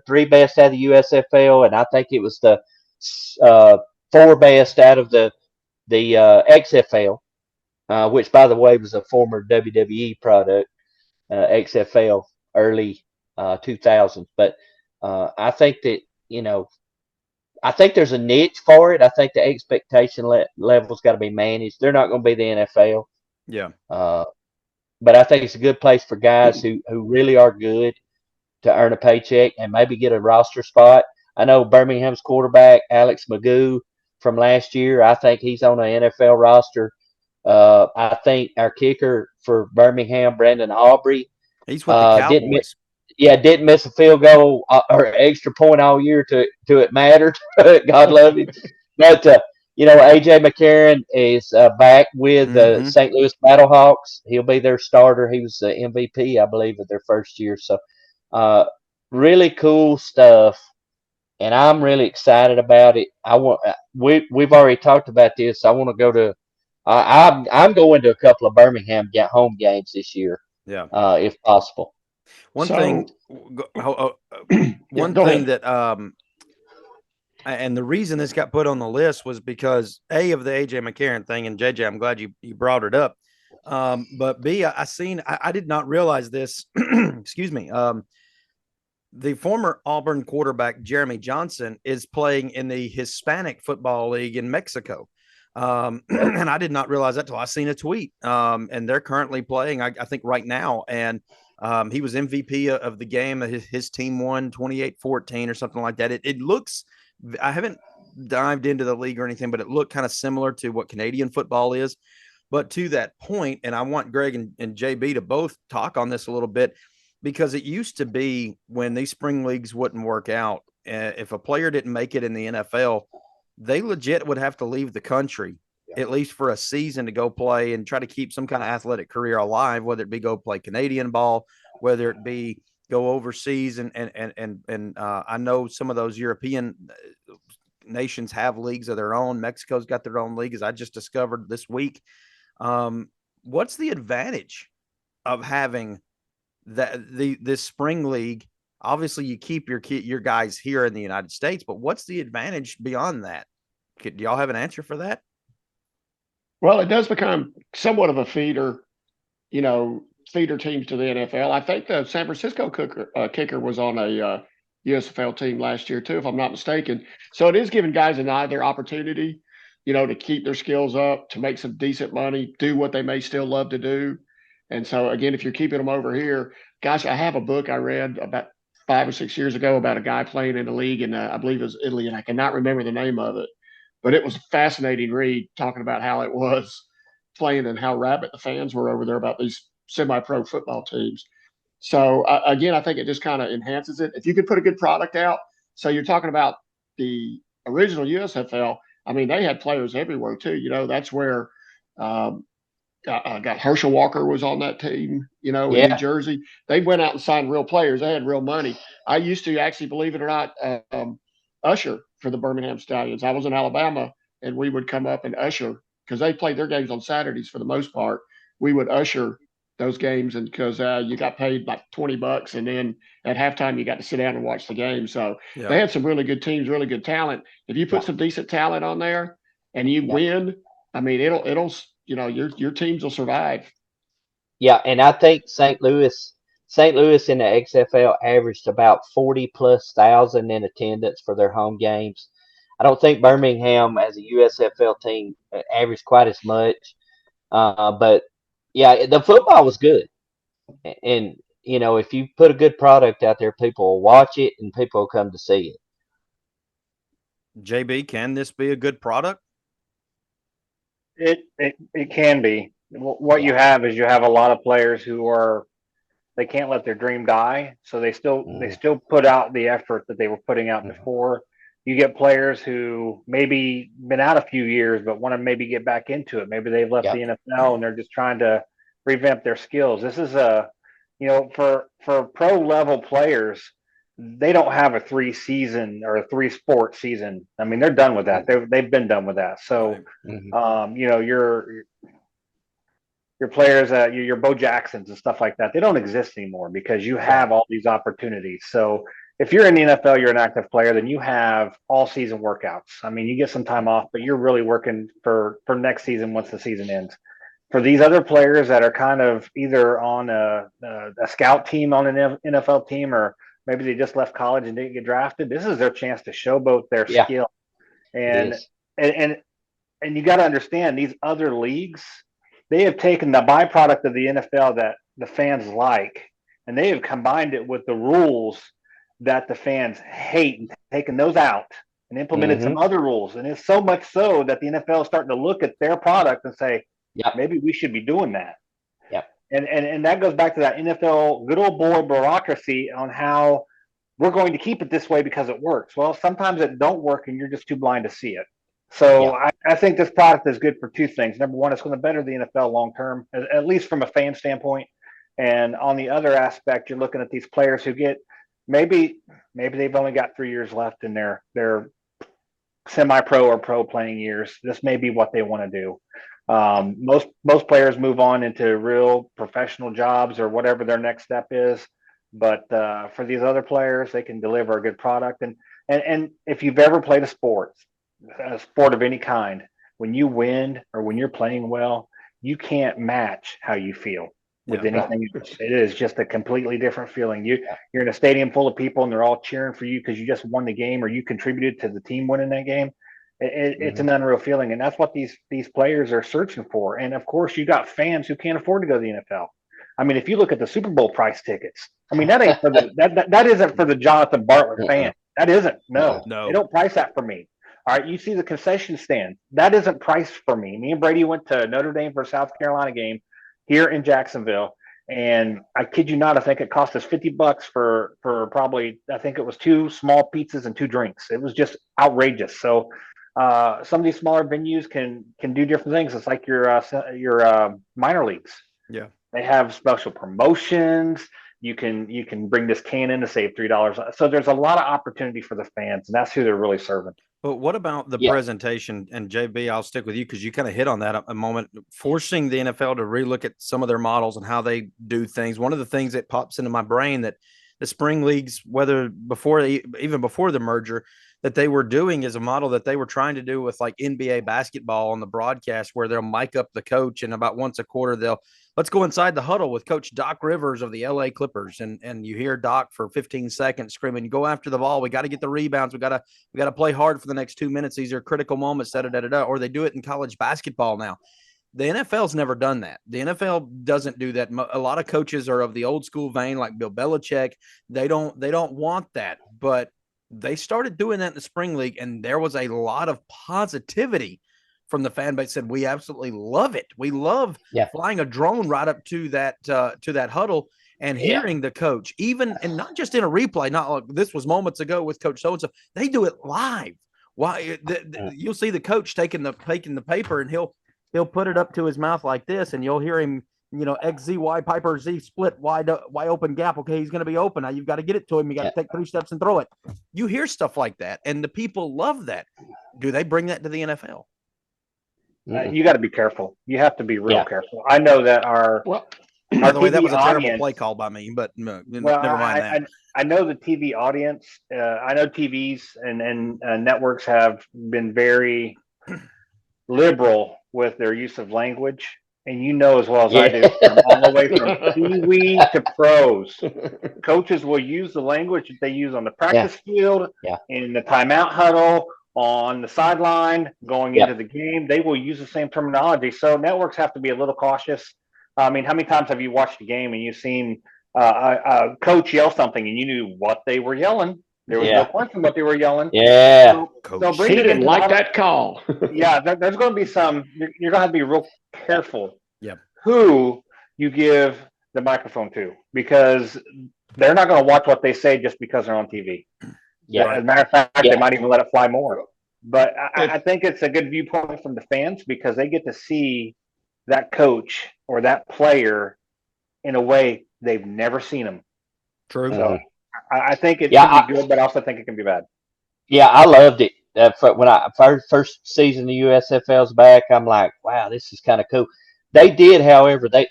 3 best out of the USFL, and I think it was the 4 best out of the XFL, which, by the way, was a former WWE product, XFL, early 2000s. But I think that I think there's a niche for it. I think the expectation level's got to be managed. They're not going to be the NFL. Yeah. But I think it's a good place for guys who really are good to earn a paycheck and maybe get a roster spot. I know Birmingham's quarterback, Alex Magoo, from last year, I think he's on an NFL roster. I think our kicker for Birmingham, Brandon Aubrey, he's with the Cowboys. Didn't miss a field goal or extra point all year to it mattered. God love him. But AJ McCarron is back with the St. Louis Battlehawks. He'll be their starter. He was the MVP, I believe, of their first year. So, really cool stuff, and I'm really excited about it. We've already talked about this. I want to go to. I'm going to a couple of Birmingham home games this year. Yeah, if possible. One thing that and the reason this got put on the list was because of the AJ McCarron thing, and JJ, I'm glad you brought it up. But B, I did not realize this. Excuse me. The former Auburn quarterback Jeremy Johnson is playing in the Hispanic Football League in Mexico. And I did not realize that till I seen a tweet. And they're currently playing, I think, right now. And he was MVP of the game. His team won 28-14 or something like that. It looks, I haven't dived into the league or anything, but it looked kind of similar to what Canadian football is. But to that point, and I want Greg and JB to both talk on this a little bit, because it used to be when these spring leagues wouldn't work out, if a player didn't make it in the NFL, they legit would have to leave the country, at least for a season, to go play and try to keep some kind of athletic career alive, whether it be go play Canadian ball, whether it be go overseas. And I know some of those European nations have leagues of their own. Mexico's got their own league, as I just discovered this week. What's the advantage of having this spring league? Obviously, you keep your guys here in the United States, but what's the advantage beyond that? Do y'all have an answer for that? Well, it does become somewhat of a feeder teams to the NFL. I think the San Francisco kicker was on a USFL team last year too, if I'm not mistaken. So it is giving guys an eye their opportunity, to keep their skills up, to make some decent money, do what they may still love to do. And so again, if you're keeping them over here, gosh, I have a book I read about 5 or 6 years ago about a guy playing in a league in I believe it was Italy, and I cannot remember the name of it, but it was a fascinating read, talking about how it was playing and how rabid the fans were over there about these semi-pro football teams. So again, I think it just kind of enhances it. If you could put a good product out, so you're talking about the original USFL. I mean, they had players everywhere too. That's where got Herschel Walker was on that team, in New Jersey. They went out and signed real players. They had real money. I used to actually, believe it or not, usher for the Birmingham Stallions. I was in Alabama, and we would come up and usher because they played their games on Saturdays for the most part. We would usher those games, and because you got paid like $20, and then at halftime you got to sit down and watch the game. So they had some really good teams, really good talent. If you put some decent talent on there and you win, I mean, it'll your teams will survive. Yeah, and I think St. Louis, St. Louis in the XFL averaged about 40,000+ in attendance for their home games. I don't think Birmingham as a USFL team averaged quite as much. But yeah, the football was good. And, if you put a good product out there, people will watch it and people will come to see it. JB, can this be a good product? It can be. What you have is you have a lot of players who they can't let their dream die, so they still put out the effort that they were putting out before. You get players who maybe been out a few years but want to maybe get back into it. Maybe they've left the NFL and they're just trying to revamp their skills. This is for pro level players, they don't have a 3-season or a 3-sport season. I mean, they're done with that. They've been done with that. So, your players, your Bo Jacksons and stuff like that, they don't exist anymore because you have all these opportunities. So if you're in the NFL, you're an active player, then you have all season workouts. I mean, you get some time off, but you're really working for next season once the season ends. For these other players that are kind of either on a scout team on an NFL team, or maybe they just left college and didn't get drafted, this is their chance to showboat their skill. And you got to understand, these other leagues, they have taken the byproduct of the NFL that the fans like, and they have combined it with the rules that the fans hate and taken those out and implemented some other rules. And it's so much so that the NFL is starting to look at their product and say, maybe we should be doing that. And that goes back to that NFL good old boy bureaucracy on how we're going to keep it this way because it works. Well, sometimes it don't work and you're just too blind to see it. So I think this product is good for two things. Number one, it's going to better the NFL long term, at least from a fan standpoint. And on the other aspect, you're looking at these players who get maybe they've only got 3 years left in their semi-pro or pro playing years. This may be what they want to do. Most players move on into real professional jobs or whatever their next step is. But for these other players, they can deliver a good product. And if you've ever played a sport of any kind, when you win or when you're playing well, you can't match how you feel with anything else. It is just a completely different feeling. You're in a stadium full of people and they're all cheering for you because you just won the game or you contributed to the team winning that game. It's an unreal feeling, and that's what these players are searching for. And of course, you got fans who can't afford to go to the NFL. I mean, if you look at the Super Bowl price tickets, I mean that ain't for that isn't for the Jonathan Bartlett fan. That isn't. No, they don't price that for me. All right, you see the concession stand. That isn't priced for me. Me and Brady went to Notre Dame for a South Carolina game here in Jacksonville, and I kid you not, I think it cost us $50 for probably, I think it was 2 small pizzas and 2 drinks. It was just outrageous. So some of these smaller venues can do different things. It's like your minor leagues. Yeah, they have special promotions. You can bring this can in to save $3. So there's a lot of opportunity for the fans, and that's who they're really serving. But what about the presentation? And JB, I'll stick with you because you kind of hit on that a moment, forcing the NFL to relook at some of their models and how they do things. One of the things that pops into my brain that the spring leagues, even before the merger, that they were doing is a model that they were trying to do with like NBA basketball on the broadcast, where they'll mic up the coach and about once a quarter let's go inside the huddle with Coach Doc Rivers of the LA Clippers. And you hear Doc for 15 seconds screaming, go after the ball. We got to get the rebounds. We got to play hard for the next 2 minutes. These are critical moments, or they do it in college basketball now. The NFL's never done that. The NFL doesn't do that. A lot of coaches are of the old school vein, like Bill Belichick. They don't want that, but they started doing that in the spring league, and there was a lot of positivity from the fan base. Said we absolutely love it. We love flying a drone right up to that huddle and hearing the coach, and not just in a replay. Not like this was moments ago with Coach so and so. They do it live. Why you'll see the coach taking the paper and he'll put it up to his mouth like this, and you'll hear him. XZY Piper Z split wide open gap. Okay, he's going to be open. Now you've got to get it to him. You got to take 3 steps and throw it. You hear stuff like that, and the people love that. Do they bring that to the NFL? You got to be careful. You have to be real careful. I know that by the way, that was a terrible play call by me, but never mind that. I know the TV audience. I know TVs and networks have been very liberal with their use of language. and you know as well as I do, from all the way from pee-wee to pros, coaches will use the language that they use on the practice field, in the timeout huddle, on the sideline, going into the game. They will use the same terminology. So networks have to be a little cautious. I mean, how many times have you watched a game and you've seen a coach yell something and you knew what they were yelling? There was no question what they were yelling. Yeah. So bring He it didn't into like that call. there's going to be some. You're going to have to be real careful. Yep. Who you give the microphone to, because they're not going to watch what they say just because they're on TV. Yeah. As a matter of fact, they might even let it fly more. But I think it's a good viewpoint from the fans because they get to see that coach or that player in a way they've never seen him. True. So I think it can be good, but I also think it can be bad. Yeah, I loved it. When I first season the USFL's back, I'm like, wow, this is kind of cool. They did, however, to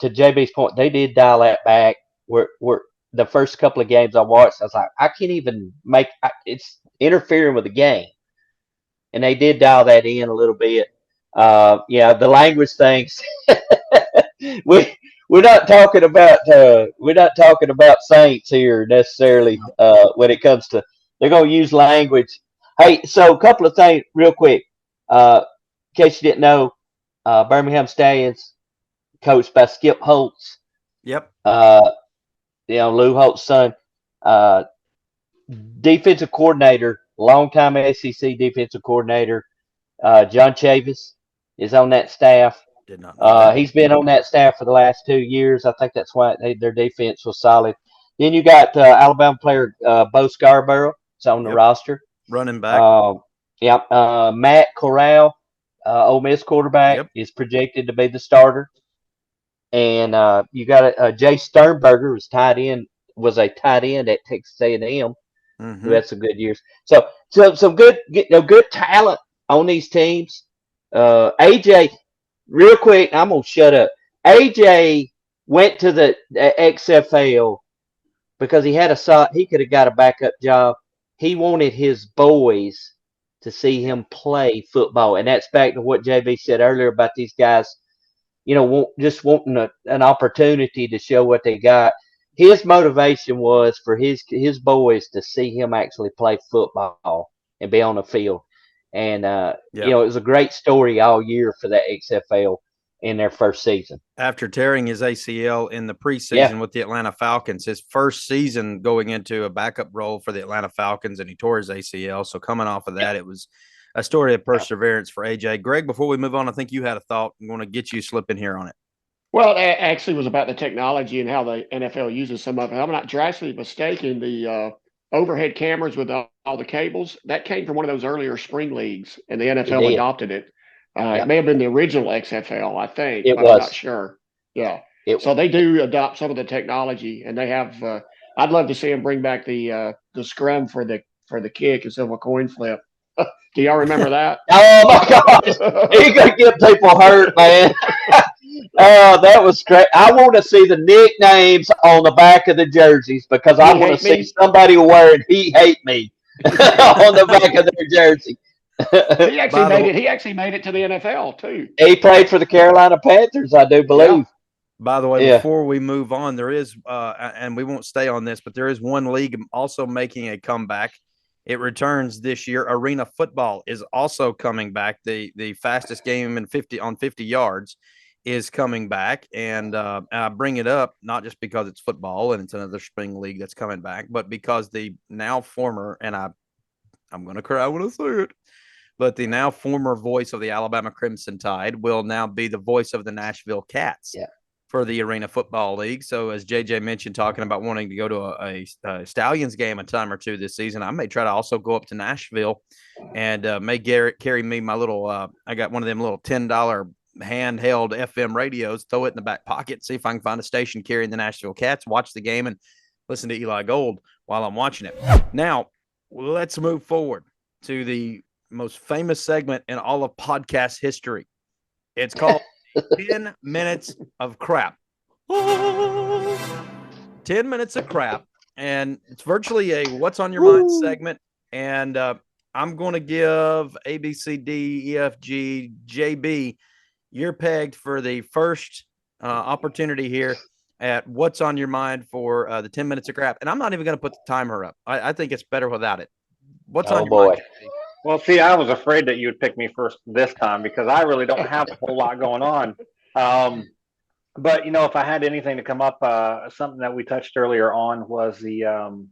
JB's point, they did dial that back. Where the first couple of games I watched, I was like, I can't even it's interfering with the game, and they did dial that in a little bit. The language things. We're not talking about saints here necessarily when it comes to they're going to use language. Hey, so a couple of things real quick. In case you didn't know, Birmingham Stallions coached by Skip Holtz. Yep. Lou Holtz's son. Defensive coordinator, longtime SEC defensive coordinator, John Chavis is on that staff. Did not know that. He's been on that staff for the last 2 years. I think that's why their defense was solid. Then you got Alabama player Bo Scarborough. It's on the roster. Running back. Matt Corral, Ole Miss quarterback, is projected to be the starter. And you got Jay Sternberger, was a tight end at Texas A&M, who had some good years. So some good talent on these teams. AJ, real quick, I'm gonna shut up. AJ went to the XFL because he could have got a backup job. He wanted his boys to see him play football, and that's back to what JB said earlier about these guys, just wanting an opportunity to show what they got. His motivation was for his boys to see him actually play football and be on the field. And, it was a great story all year for that XFL in their first season. After tearing his ACL in the preseason with the Atlanta Falcons, his first season going into a backup role for the Atlanta Falcons, and he tore his ACL. So coming off of that, it was a story of perseverance for AJ. Greg, before we move on, I think you had a thought. I'm going to get you slipping here on it. Well, it actually was about the technology and how the NFL uses some of it. I'm not drastically mistaken. The overhead cameras with all the cables, that came from one of those earlier spring leagues, and the NFL adopted it. It may have been the original XFL, I think, but I'm not sure. Yeah. So they do adopt some of the technology, and they have. I'd love to see them bring back the scrum for the kick instead of a coin flip. Do y'all remember that? Oh my gosh, he could get people hurt, man. That was great. I want to see the nicknames on the back of the jerseys because I want to see somebody wearing "He Hate Me" on the back of their jersey. He actually made it to the NFL too. He played for the Carolina Panthers, I do believe. Yeah. By the way, before we move on, there is, and we won't stay on this, but there is one league also making a comeback. It returns this year. Arena football is also coming back. The fastest game on 50 yards is coming back, and I bring it up not just because it's football and it's another spring league that's coming back, but because the now former, and I'm going to cry when I say it, but the now former voice of the Alabama Crimson Tide will now be the voice of the Nashville Cats for the Arena Football League. So as JJ mentioned, talking about wanting to go to a Stallions game a time or two this season, I may try to also go up to Nashville and may carry me my little, I got one of them little $10 handheld FM radios, throw it in the back pocket, see if I can find a station carrying the Nashville Cats, watch the game, and listen to Eli Gold while I'm watching it. Now, let's move forward to the most famous segment in all of podcast history. It's called 10 Minutes of Crap. 10 Minutes of Crap. And it's virtually a What's on Your Mind segment. And I'm going to give A, B, C, D, E, F, G, J, B you're pegged for the first opportunity here at what's on your mind for the 10 minutes of crap. And I'm not even going to put the timer up. I think it's better without it. What's on your boy. mind? Well, see, I was afraid that you would pick me first this time because I really don't have a whole lot going on. But if I had anything to come up, something that we touched earlier on was the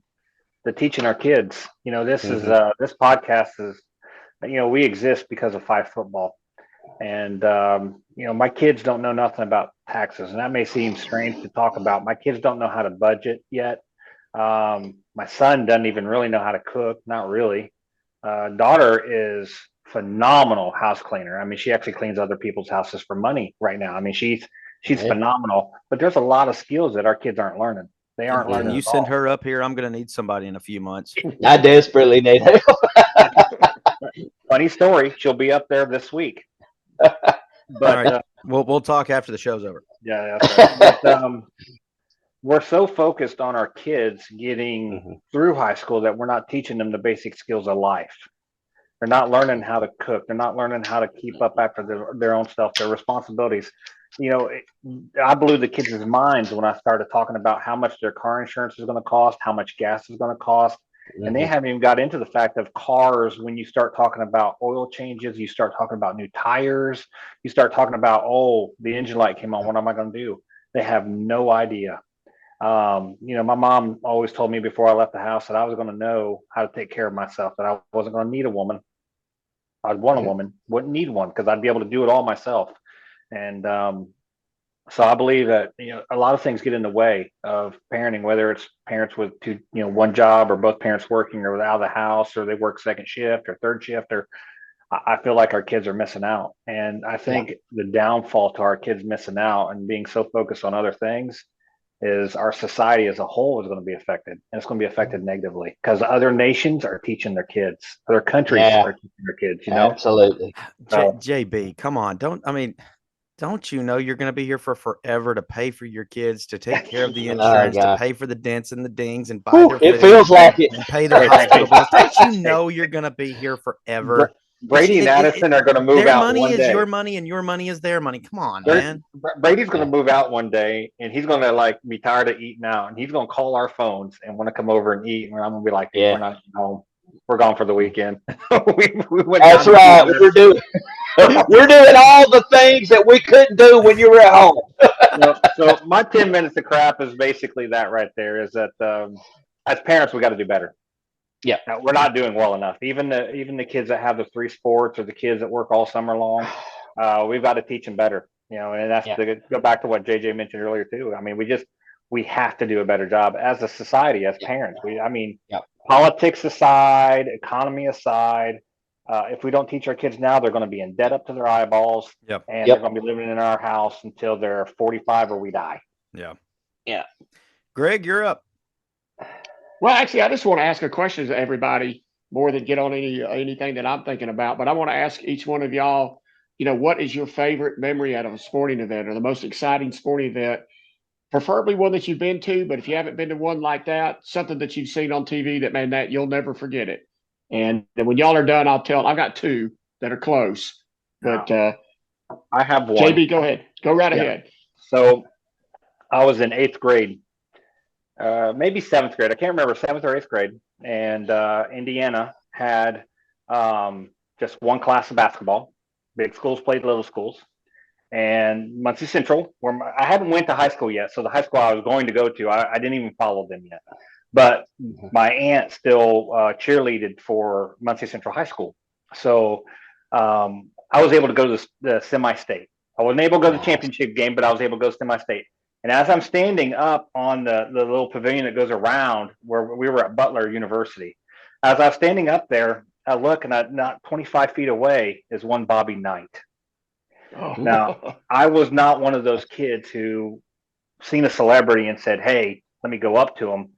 teaching our kids. This is this podcast is, we exist because of Five football, and my kids don't know nothing about taxes, and that may seem strange to talk about. My kids don't know how to budget yet. My son doesn't even really know how to cook, not really. Daughter is phenomenal house cleaner. I mean, she actually cleans other people's houses for money right now. I mean, she's phenomenal, but there's a lot of skills that our kids aren't learning. They aren't learning. When you send her up here, I'm going to need somebody in a few months. I desperately need help. Funny story. She'll be up there this week. But right. We'll talk after the show's over. Yeah, that's right. But, we're so focused on our kids getting through high school that we're not teaching them the basic skills of life. They're not learning how to cook. They're not learning how to keep up after their own stuff, their responsibilities. I blew the kids' minds when I started talking about how much their car insurance is going to cost, how much gas is going to cost. And they haven't even got into the fact of cars. When you start talking about oil changes, you start talking about new tires, you start talking about, the engine light came on. What am I going to do? They have no idea. My mom always told me before I left the house that I was going to know how to take care of myself, that I wasn't going to need a woman. I'd want a woman, wouldn't need one because I'd be able to do it all myself. And so I believe that a lot of things get in the way of parenting, whether it's parents with one job or both parents working or out of the house, or they work second shift or third shift, or I feel like our kids are missing out. And I think the downfall to our kids missing out and being so focused on other things is our society as a whole is going to be affected, and it's going to be affected negatively because other nations are teaching their kids, other countries are teaching their kids. Absolutely. JB, come on, don't you know you're going to be here for forever to pay for your kids, to take care of the insurance, to pay for the dents and the dings, and buy their food, it feels like it, and pay their hospital bills? Don't you know you're going to be here forever? Brady and Addison are going to move out one day. Their money is your money, and your money is their money. Come on, man. Brady's going to move out one day, and he's going to be tired of eating out, and he's going to call our phones and want to come over and eat. And I'm going to be like, we're not home. We're gone for the weekend. we went. That's right. We're doing all the things that we couldn't do when you were at home. So my 10 minutes of crap is basically that right there. Is that as parents we got to do better. Yeah, we're not doing well enough. Even the kids that have the 3 sports, or the kids that work all summer long, we've got to teach them better. And that's to go back to what JJ mentioned earlier too. I mean, we have to do a better job as a society, as parents. Politics aside, economy aside, if we don't teach our kids now, they're going to be in debt up to their eyeballs, and they're going to be living in our house until they're 45 or we die. Yeah. Greg, you're up. Well, actually, I just want to ask a question to everybody more than get on anything that I'm thinking about. But I want to ask each one of y'all, what is your favorite memory out of a sporting event, or the most exciting sporting event, preferably one that you've been to, but if you haven't been to one like that, something that you've seen on TV that you'll never forget it. And then when y'all are done, I've got 2 that are close. But I have one. JB, go ahead. Go right ahead. So I was in 8th grade. Maybe 7th grade. I can't remember, 7th or 8th grade. And Indiana had just one class of basketball. Big schools played little schools. And Muncie Central, where I hadn't went to high school yet. So the high school I was going to go to, I didn't even follow them yet. But my aunt still cheerleaded for Muncie Central High School. So I was able to go to the semi-state. I wasn't able to go to the championship game, but I was able to go to semi-state. And as I'm standing up on the little pavilion that goes around where we were at Butler University, as I was standing up there, I look, and not 25 feet away is one Bobby Knight. Oh. Now, I was not one of those kids who seen a celebrity and said, hey, let me go up to him.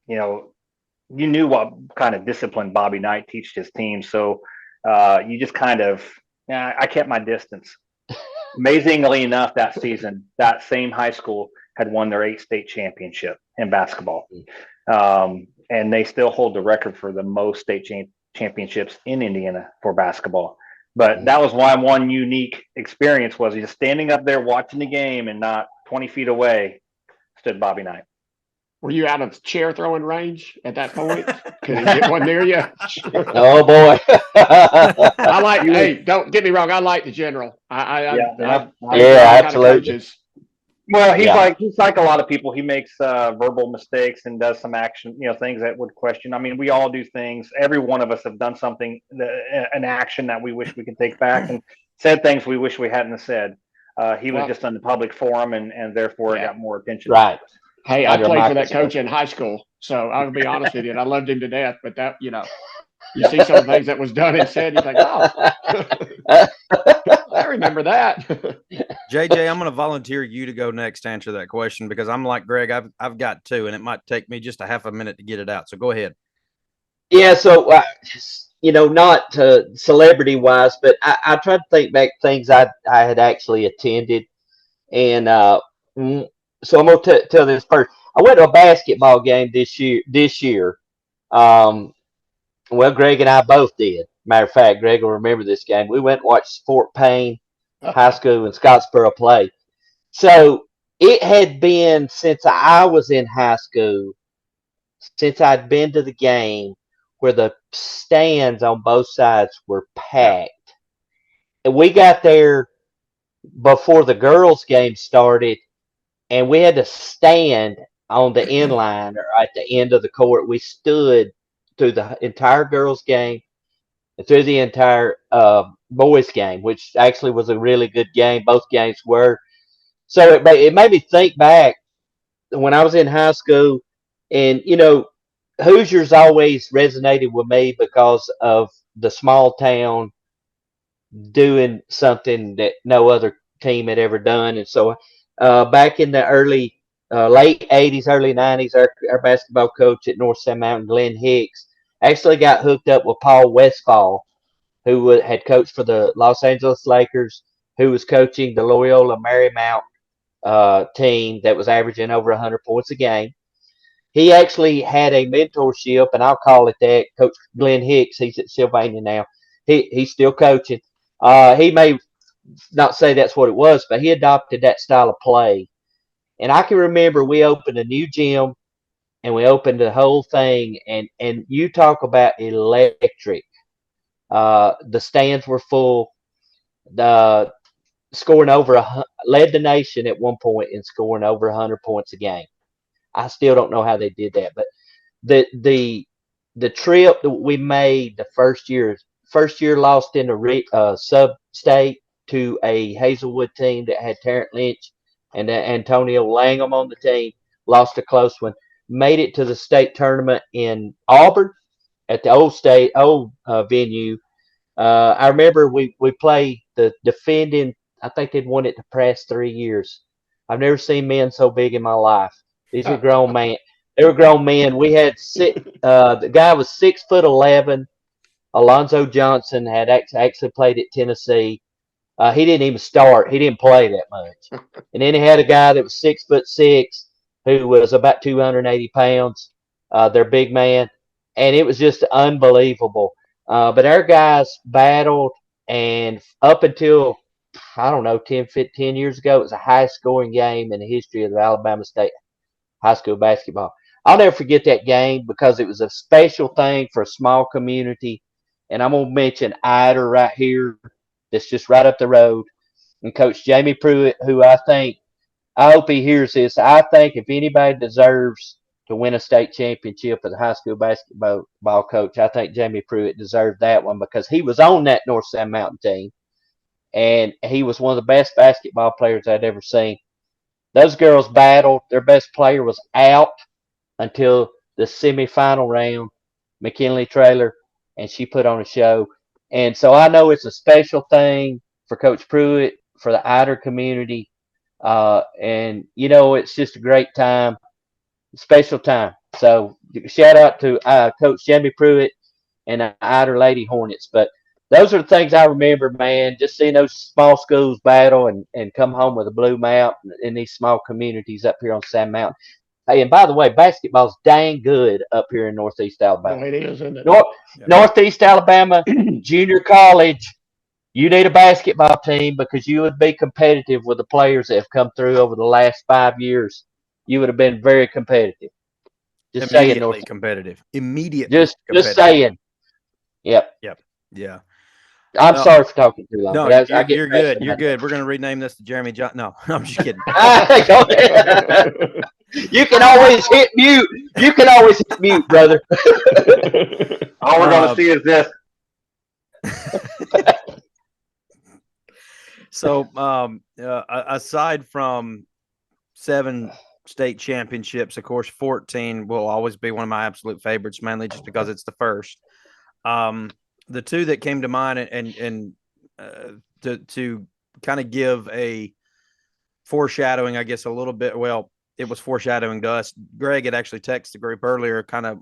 You knew what kind of discipline Bobby Knight teached his team. So you just I kept my distance. Amazingly enough, that season, that same high school had won their 8th state championship in basketball. And they still hold the record for the most state championships in Indiana for basketball. But that was why one unique experience was just standing up there watching the game, and not 20 feet away stood Bobby Knight. Were you out of chair throwing range at that point? Could he get one near you? Oh boy. I like. Hey, don't get me wrong. I like the general. Yeah, kind of absolutely. coaches. Well, he's like a lot of people. He makes verbal mistakes and does some action, things that would question. I mean, we all do things. Every one of us have done something, an action that we wish we could take back, and said things we wish we hadn't said. He was just on the public forum, and therefore it got more attention. Right. Hey, I played for that coach in high school, so I'll be honest with you. I loved him to death, but that, you see some things that was done and said, you think, oh, I remember that. JJ, I'm going to volunteer you to go next to answer that question, because I'm like Greg. I've got two, and it might take me just a half a minute to get it out. So go ahead. Yeah. So, not celebrity wise, but I tried to think back things I had actually attended, and so I'm going to tell this first. I went to a basketball game this year. Well, Greg and I both did. Matter of fact, Greg will remember this game. We went and watched Fort Payne High School in Scottsboro play. So it had been since I was in high school, since I'd been to the game, where the stands on both sides were packed. And we got there before the girls' game started, and we had to stand on the end line or at the end of the court. We stood through the entire girls' game and through the entire boys' game, which actually was a really good game. Both games were. So it made me think back when I was in high school, and Hoosiers always resonated with me because of the small town doing something that no other team had ever done. And so back in the late 80s, early 90s, our basketball coach at North Sand Mountain, Glenn Hicks, actually got hooked up with Paul Westfall, who had coached for the Los Angeles Lakers, who was coaching the Loyola Marymount team that was averaging over 100 points a game. He actually had a mentorship, and I'll call it that. Coach Glenn Hicks, he's at Sylvania now. He's still coaching. He may not say that's what it was, but he adopted that style of play. And I can remember we opened a new gym, and we opened the whole thing, and you talk about electric. The stands were full. The scoring led the nation at one point in scoring over 100 points a game. I still don't know how they did that, but the trip that we made the first year lost in the sub-state to a Hazelwood team that had Terrence Lynch and Antonio Langham on the team, lost a close one, made it to the state tournament in Auburn at the old venue. I remember we played the defending, I think they'd won it the past 3 years. I've never seen men so big in my life. These were grown men. They were grown men. We had the guy was 6'11". Alonzo Johnson had actually played at Tennessee. He didn't even start. He didn't play that much. And then he had a guy that was 6'6", who was about 280 pounds. Their big man, and it was just unbelievable. But our guys battled, and up until, I don't know, 10 years ago, it was the highest scoring game in the history of the Alabama State high school basketball. I'll never forget that game because it was a special thing for a small community. And I'm going to mention Ider right here, that's just right up the road, and Coach Jamie Pruitt, who I hope he hears this. I think if anybody deserves to win a state championship as a high school basketball coach, I think Jamie Pruitt deserved that one because he was on that North Sand Mountain team, and he was one of the best basketball players I'd ever seen. Those girls battled. Their best player was out until the semifinal round, McKinley Traylor, and she put on a show. And so I know it's a special thing for Coach Pruitt, for the Ider community, and it's just a great time, special time. So shout out to Coach Jamie Pruitt and the Ider Lady Hornets. But those are the things I remember, man, just seeing those small schools battle and come home with a blue mount in these small communities up here on Sand Mountain. Hey, and by the way, basketball's dang good up here in Northeast Alabama. It is, isn't it? Northeast Alabama Junior College You need a basketball team because you would be competitive with the players that have come through over the last 5 years. You would have been very competitive. Just saying, North. Immediately competitive. Immediately Just competitive. saying. Yep. Yep. Yeah. I'm sorry for talking too long. No, But I get you're good. passionate You're about good. We're going to rename this to Jeremy John. No, I'm just kidding. that. Go ahead. You can always hit mute. You can always hit mute, brother. All we're going to see is this. So, aside from 7 state championships, of course, 14 will always be one of my absolute favorites, mainly just because it's the first. The two that came to mind, and to kind of give a foreshadowing, I guess, a little bit. Well, it was foreshadowing to us. Greg had actually texted the group earlier, kind of,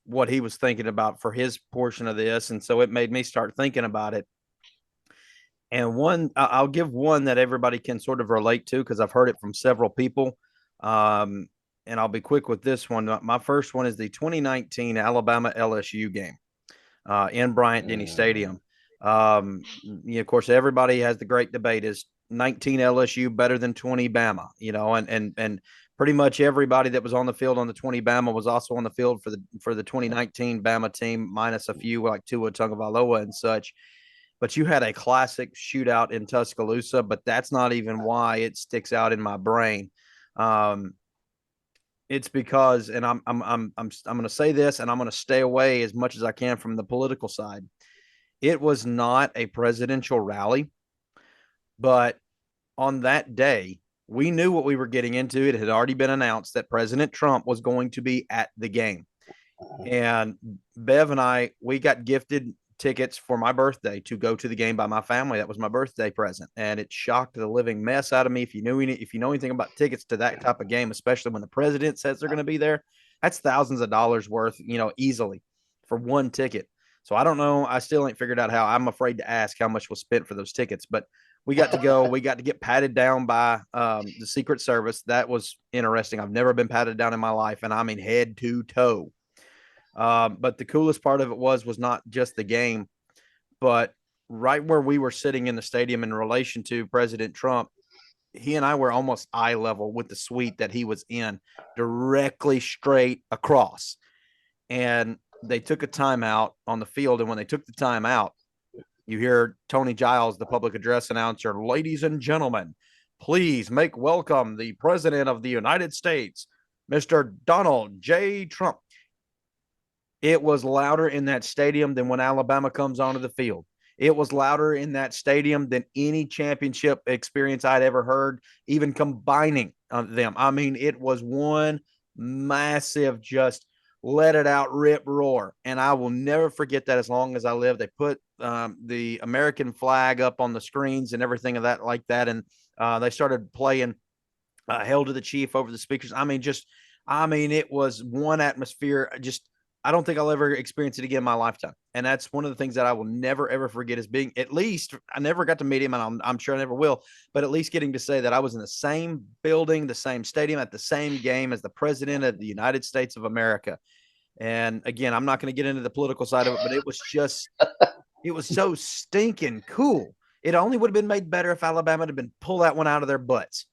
what he was thinking about for his portion of this, and so it made me start thinking about it. And I'll give one that everybody can sort of relate to because I've heard it from several people. And I'll be quick with this one. My first one is the 2019 Alabama LSU game in Bryant-Denny Stadium. Of course, everybody has the great debate: is 19 LSU better than 20 Bama? And pretty much everybody that was on the field on the 20 Bama was also on the field for the 2019 Bama team, minus a few like Tua Tagovailoa and such. But you had a classic shootout in Tuscaloosa, but that's not even why it sticks out in my brain. It's because, and I'm going to say this, and I'm going to stay away as much as I can from the political side. It was not a presidential rally, but on that day, we knew what we were getting into. It had already been announced that President Trump was going to be at the game. And Bev and I, we got gifted tickets for my birthday to go to the game by my family. That was my birthday present, and it shocked the living mess out of me. If you know anything about tickets to that type of game, especially when the president says they're going to be there, that's thousands of dollars worth, easily for one ticket. So I don't know. I still ain't figured out how. I'm afraid to ask how much was spent for those tickets, but we got to go. We got to get patted down by the Secret Service. That was interesting. I've never been patted down in my life, and I mean head to toe. But the coolest part of it was not just the game, but right where we were sitting in the stadium in relation to President Trump, he and I were almost eye level with the suite that he was in, directly straight across. And they took a timeout on the field. And when they took the timeout, you hear Tony Giles, the public address announcer, "Ladies and gentlemen, please make welcome the President of the United States, Mr. Donald J. Trump." It was louder in that stadium than when Alabama comes onto the field. It was louder in that stadium than any championship experience I'd ever heard, even combining them. I mean, it was one massive, just let it out, rip, roar. And I will never forget that as long as I live. They put the American flag up on the screens and everything of that like that. And they started playing Hail to the Chief over the speakers. I mean, it was one atmosphere. I don't think I'll ever experience it again in my lifetime. And that's one of the things that I will never, ever forget is being, at least I never got to meet him, and I'm sure I never will, but at least getting to say that I was in the same building, the same stadium at the same game as the President of the United States of America. And again, I'm not going to get into the political side of it, but it was so stinking cool. It only would have been made better if Alabama had been pull that one out of their butts,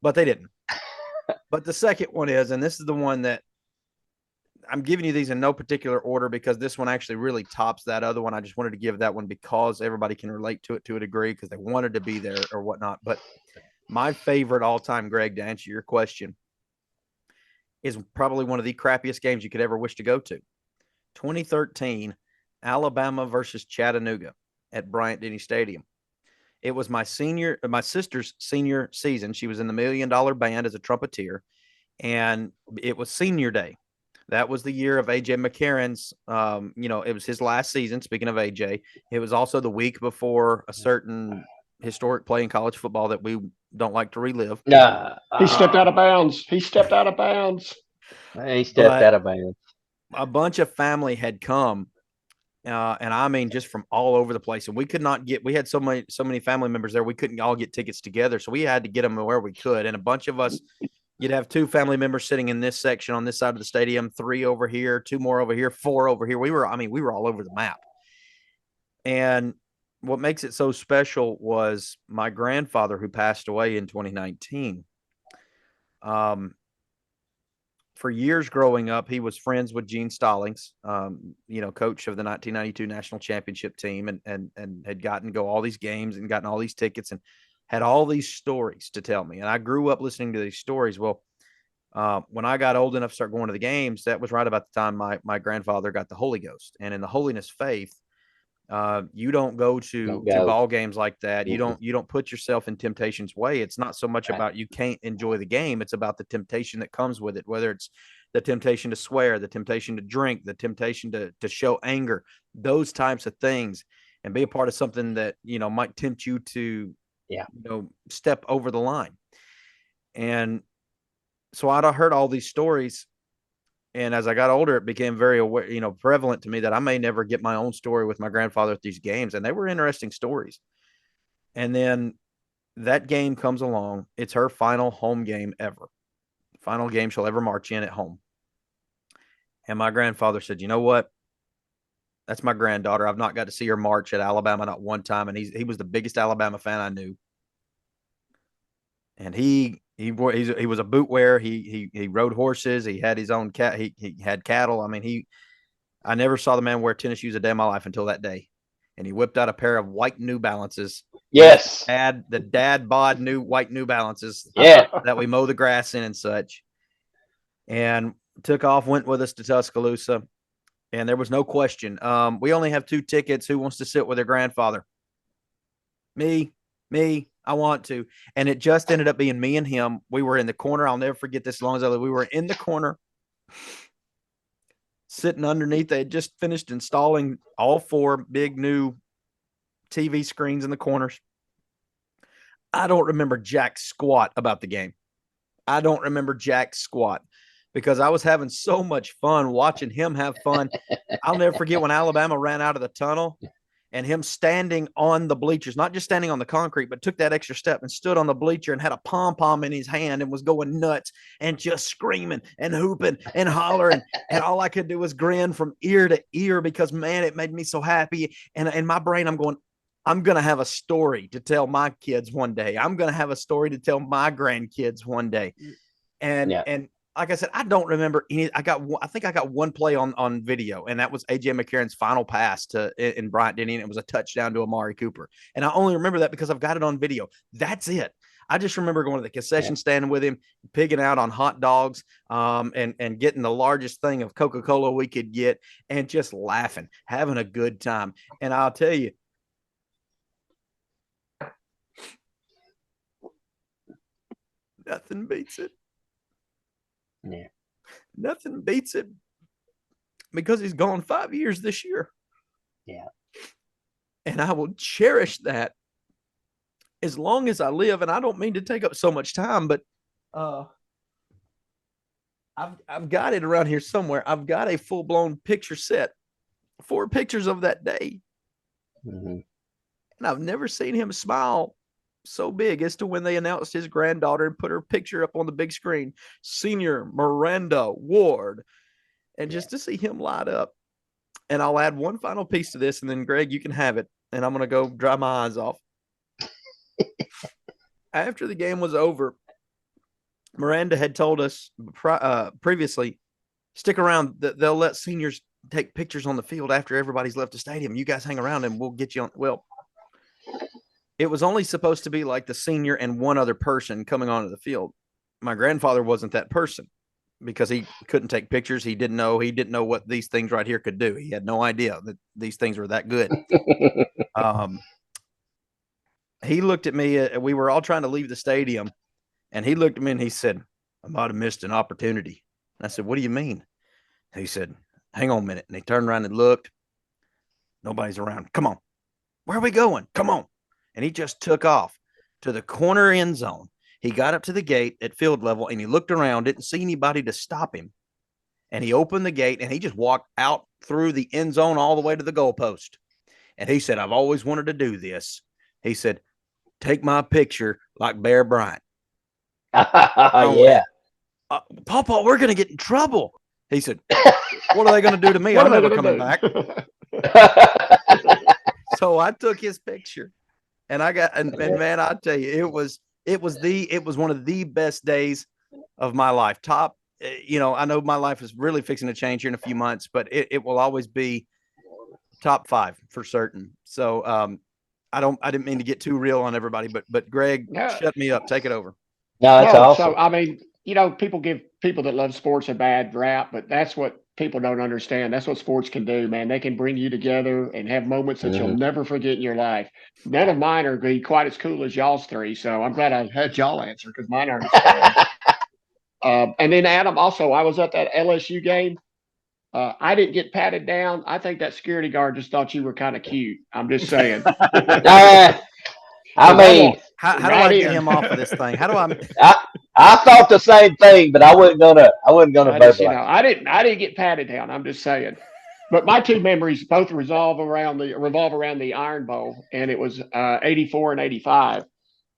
but they didn't. But the second one is, and this is the one that I'm giving you these in no particular order because this one actually really tops that other one. I just wanted to give that one because everybody can relate to it to a degree because they wanted to be there or whatnot. But my favorite all-time, Greg, to answer your question, is probably one of the crappiest games you could ever wish to go to. 2013, Alabama versus Chattanooga at Bryant-Denny Stadium. It was my sister's senior season. She was in the $1 Million Band as a trumpeter, and it was senior day. That was the year of A.J. McCarron's, it was his last season. Speaking of A.J., it was also the week before a certain historic play in college football that we don't like to relive. Nah. He stepped out of bounds. He stepped out of bounds. A bunch of family had come, and I mean, just from all over the place. And we could not we had so many family members there, we couldn't all get tickets together. So we had to get them where we could. And a bunch of us, you'd have 2 family members sitting in this section on this side of the stadium, 3 over here, 2 more over here, 4 over here. We were all over the map. And what makes it so special was my grandfather, who passed away in 2019. For years growing up, he was friends with Gene Stallings, coach of the 1992 national championship team, and had gotten to go all these games and gotten all these tickets and had all these stories to tell me. And I grew up listening to these stories. Well, when I got old enough to start going to the games, that was right about the time my grandfather got the Holy Ghost. And in the holiness faith, you don't go to ball games like that. Mm-hmm. You don't put yourself in temptation's way. It's not so much Right. about you can't enjoy the game. It's about the temptation that comes with it, whether it's the temptation to swear, the temptation to drink, the temptation to show anger, those types of things, and be a part of something that, might tempt you to, step over the line. And so I'd heard all these stories. And as I got older, it became very aware, prevalent to me that I may never get my own story with my grandfather at these games. And they were interesting stories. And then that game comes along. It's her final home game ever. Final game she'll ever march in at home. And my grandfather said, "You know what? That's my granddaughter. I've not got to see her march at Alabama, not one time." And he was the biggest Alabama fan I knew. And he was a boot wearer. He rode horses. He had his own cat. He had cattle. I mean, I never saw the man wear tennis shoes a day in my life until that day. And he whipped out a pair of white New Balances. Yes. The dad bod white New Balances. Yeah. That we mow the grass in and such. And took off, went with us to Tuscaloosa. And there was no question. We only have 2 tickets. Who wants to sit with their grandfather? Me. I want to. And it just ended up being me and him. We were in the corner. I'll never forget this as long as I live. We were in the corner, sitting underneath. They had just finished installing all 4 big new TV screens in the corners. I don't remember jack squat about the game. I don't remember jack squat because I was having so much fun watching him have fun. I'll never forget when Alabama ran out of the tunnel and him standing on the bleachers, not just standing on the concrete, but took that extra step and stood on the bleacher and had a pom-pom in his hand and was going nuts and just screaming and hooping and hollering. And all I could do was grin from ear to ear because, man, it made me so happy. And in my brain, I'm going to have a story to tell my kids one day. I'm going to have a story to tell my grandkids one day. And like I said, I don't remember any. I think I got one play on video, and that was AJ McCarron's final pass in Bryant-Denny, and it was a touchdown to Amari Cooper. And I only remember that because I've got it on video. That's it. I just remember going to the concession stand with him, pigging out on hot dogs, and getting the largest thing of Coca-Cola we could get, and just laughing, having a good time. And I'll tell you, nothing beats it. Yeah. Nothing beats it because he's gone 5 years this year. Yeah. And I will cherish that as long as I live. And I don't mean to take up so much time, but I've got it around here somewhere. I've got a full-blown picture set, 4 pictures of that day. Mm-hmm. And I've never seen him smile so big as to when they announced his granddaughter and put her picture up on the big screen, Senior Miranda Ward, and just to see him light up. And I'll add one final piece to this, and then Greg, you can have it, and I'm going to go dry my eyes off. After the game was over, Miranda had told us previously, stick around. They'll let seniors take pictures on the field after everybody's left the stadium. You guys hang around and we'll get you on. Well, it was only supposed to be like the senior and one other person coming onto the field. My grandfather wasn't that person because he couldn't take pictures. He didn't know what these things right here could do. He had no idea that these things were that good. He looked at me. We were all trying to leave the stadium, and he looked at me and he said, "I might have missed an opportunity." And I said, "What do you mean?" He said, "Hang on a minute." And he turned around and looked. Nobody's around. "Come on. Where are we going? Come on." And he just took off to the corner end zone. He got up to the gate at field level, and he looked around, didn't see anybody to stop him. And he opened the gate, and he just walked out through the end zone all the way to the goalpost. And he said, "I've always wanted to do this." He said, "Take my picture like Bear Bryant." Yeah. Papa, we're going to get in trouble. He said, "What are they going to do to me? I'm never coming back." So I took his picture, and man, I tell you, it was one of the best days of my life. Top, I know my life is really fixing to change here in a few months, but it will always be top 5 for certain. So I didn't mean to get too real on everybody, but Greg, shut me up. Take it over. No, that's awesome. So I mean, people give people that love sports a bad rap, but that's what people don't understand. That's what sports can do, man. They can bring you together and have moments that you'll never forget in your life. None of mine are be quite as cool as y'all's 3, so I'm glad I had y'all answer because mine aren't as cool. And then Adam, also, I was at that LSU game. I didn't get patted down. I think that security guard just thought you were kind of cute. I'm just saying. I mean, how do I get him off of this thing? How do I thought the same thing, but I wasn't gonna verbalize. I didn't get patted down. I'm just saying. But my 2 memories both revolve around the Iron Bowl, and it was 84 and 85.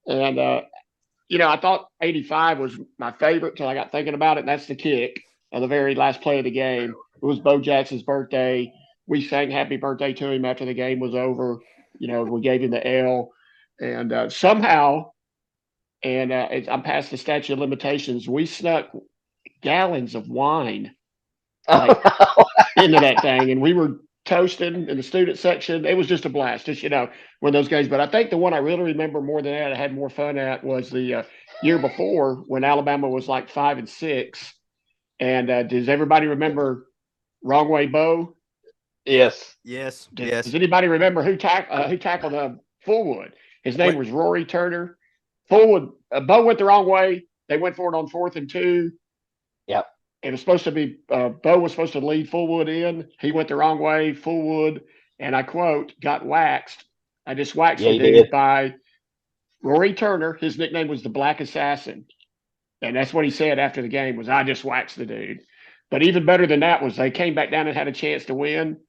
And I thought 85 was my favorite till I got thinking about it. And that's the kick of the very last play of the game. It was Bo Jackson's birthday. We sang happy birthday to him after the game was over. We gave him the L. And somehow, I'm past the statute of limitations, we snuck gallons of wine into that thing. And we were toasting in the student section. It was just a blast, just, one of those games. But I think the one I really remember more than that, I had more fun at, was the year before when Alabama was like 5 and 6. And does everybody remember Wrong Way Bo? Yes. Does anybody remember who tackled Fullwood? His name was Rory Turner. Fullwood, Bo went the wrong way. They went for it on 4th and 2. Yep. It was supposed to be Bo was supposed to lead Fullwood in. He went the wrong way. Fullwood, and I quote, got waxed. I just waxed the dude by Rory Turner. His nickname was the Black Assassin. And that's what he said after the game was, I just waxed the dude. But even better than that was they came back down and had a chance to win.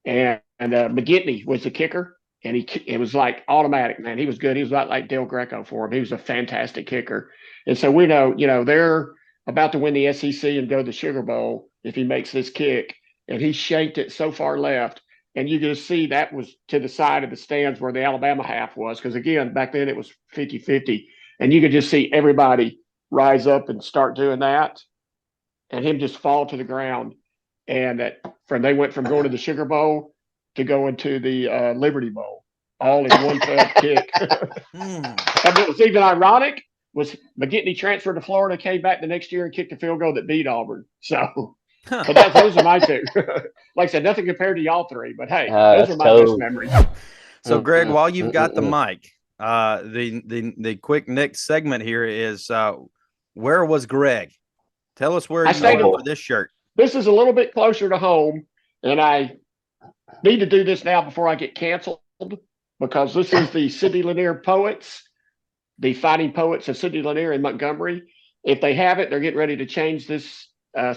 And McGinty was the kicker. And it was like automatic, man. He was good. He was like Del Greco for him. He was a fantastic kicker. And so we know, they're about to win the SEC and go to the Sugar Bowl if he makes this kick. And he shanked it so far left. And you can see that was to the side of the stands where the Alabama half was. Because, again, back then it was 50-50. And you could just see everybody rise up and start doing that. And him just fall to the ground. And they went from going to the Sugar Bowl to going to the Liberty Bowl, all in one fell kick. And what was even ironic was McGinty transferred to Florida, came back the next year and kicked a field goal that beat Auburn. So, but those are my 2. Like I said, nothing compared to y'all 3, but hey, those are my best memories. So, Greg, while you've got the mic, the quick next segment here is where was Greg? Tell us where you were for this shirt. This is a little bit closer to home, and I need to do this now before I get canceled because this is the Sidney Lanier Poets, the Fighting Poets of Sidney Lanier in Montgomery. If they haven't, they're getting ready to change this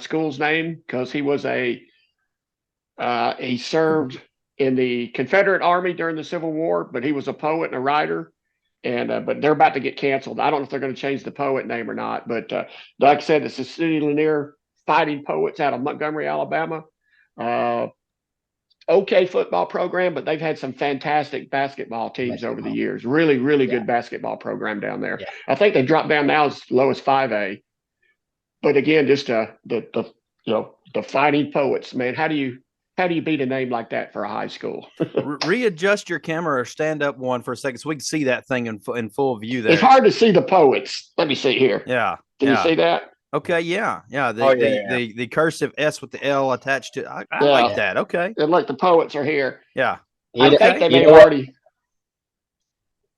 school's name because he was he served in the Confederate Army during the Civil War, but he was a poet and a writer. And but they're about to get canceled. I don't know if they're going to change the poet name or not. But like I said, it's the Sidney Lanier Fighting Poets out of Montgomery, Alabama. Okay football program, but they've had some fantastic basketball teams over the years. Really, really good basketball program down there. Yeah. I think they dropped down now as low as 5A. But again, just the Fighting Poets, man. How do you beat a name like that for a high school? Readjust your camera or stand up one for a second so we can see that thing in full view there. It's hard to see the Poets. Let me see here. Yeah. Can you see that? Okay, yeah. The cursive S with the L attached to it. I like that. Okay. And like the Poets are here. Yeah. I think they may have already.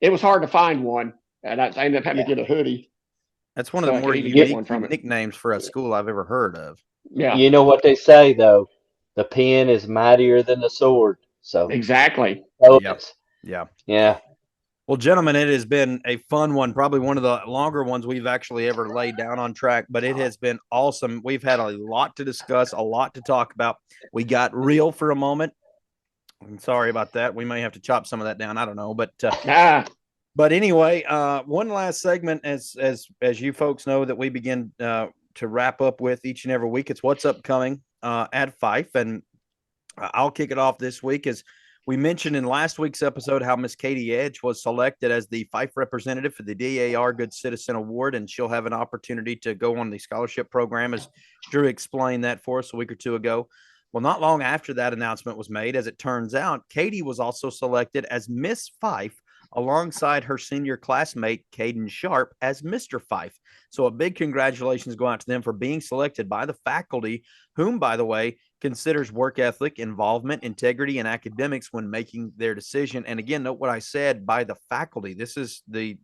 It was hard to find one, and I ended up having to get a hoodie. That's one of the more unique nicknames for a school I've ever heard of. Yeah. You know what they say though, the pen is mightier than the sword. So exactly. Yeah. Well, gentlemen, it has been a fun one, probably one of the longer ones we've actually ever laid down on track, but it has been awesome. We've had a lot to discuss, a lot to talk about. We got real for a moment. I'm sorry about that. We may have to chop some of that down. I don't know, but anyway, one last segment, as you folks know, that we begin to wrap up with each and every week. It's what's upcoming at FYFFE, and I'll kick it off this week as We mentioned in last week's episode how Miss Katie Edge was selected as the FYFFE representative for the DAR Good Citizen Award, and she'll have an opportunity to go on the scholarship program, as Drew explained that for us a week or two ago. Well, not long after that announcement was made, as it turns out, Katie was also selected as Miss FYFFE alongside her senior classmate, Caden Sharp, as Mr. FYFFE. So a big congratulations go out to them for being selected by the faculty, whom, by the way, considers work ethic, involvement, integrity, and academics when making their decision. And again, note what I said, by the faculty. This is the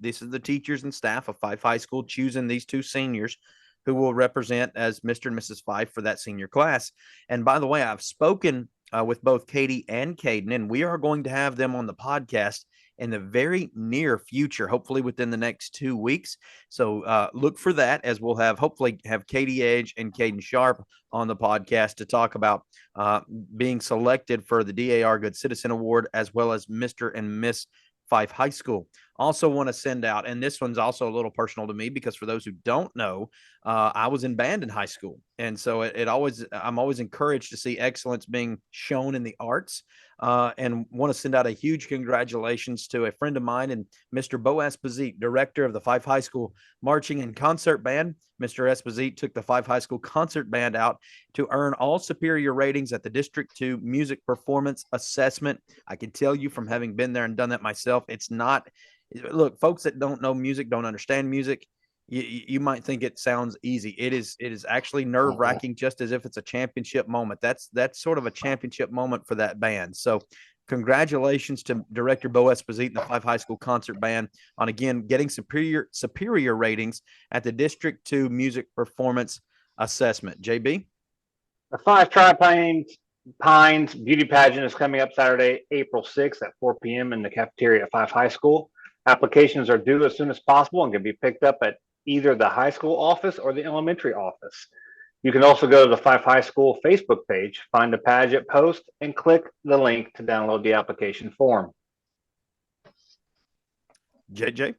teachers and staff of FYFFE High School choosing these two seniors who will represent as Mr. and Mrs. FYFFE for that senior class. And by the way, I've spoken with both Katie and Caden, and we are going to have them on the podcast in the very near future, hopefully within the next 2 weeks. So look for that, as we'll hopefully have Katie Edge and Caden Sharp on the podcast to talk about being selected for the DAR Good Citizen Award, as well as Mr. and Miss FYFFE High School. Also want to send out, and this one's also a little personal to me, because for those who don't know, I was in band in high school. And so I'm always encouraged to see excellence being shown in the arts, and want to send out a huge congratulations to a friend of mine and Mr. Bo Esposito, director of the FYFFE High School Marching and Concert Band. Mr. Esposito took the FYFFE High School Concert Band out to earn all superior ratings at the District 2 Music Performance Assessment. I can tell you from having been there and done that myself, it's not, look, folks that don't know music, don't understand music, you might think it sounds easy. It is actually nerve-wracking, just as if it's a championship moment. That's sort of a championship moment for that band. So congratulations to Director Bo Esposito and the FYFFE High School Concert Band on, again, getting superior ratings at the District 2 Music Performance Assessment. JB? The Five Tri-Pines Beauty Pageant is coming up Saturday, April 6th at 4 p.m. in the cafeteria at FYFFE High School. Applications are due as soon as possible and can be picked up at either the high school office or the elementary office. You can also go to the FYFFE High School Facebook page, find the pageant post, and click the link to download the application form. JJ?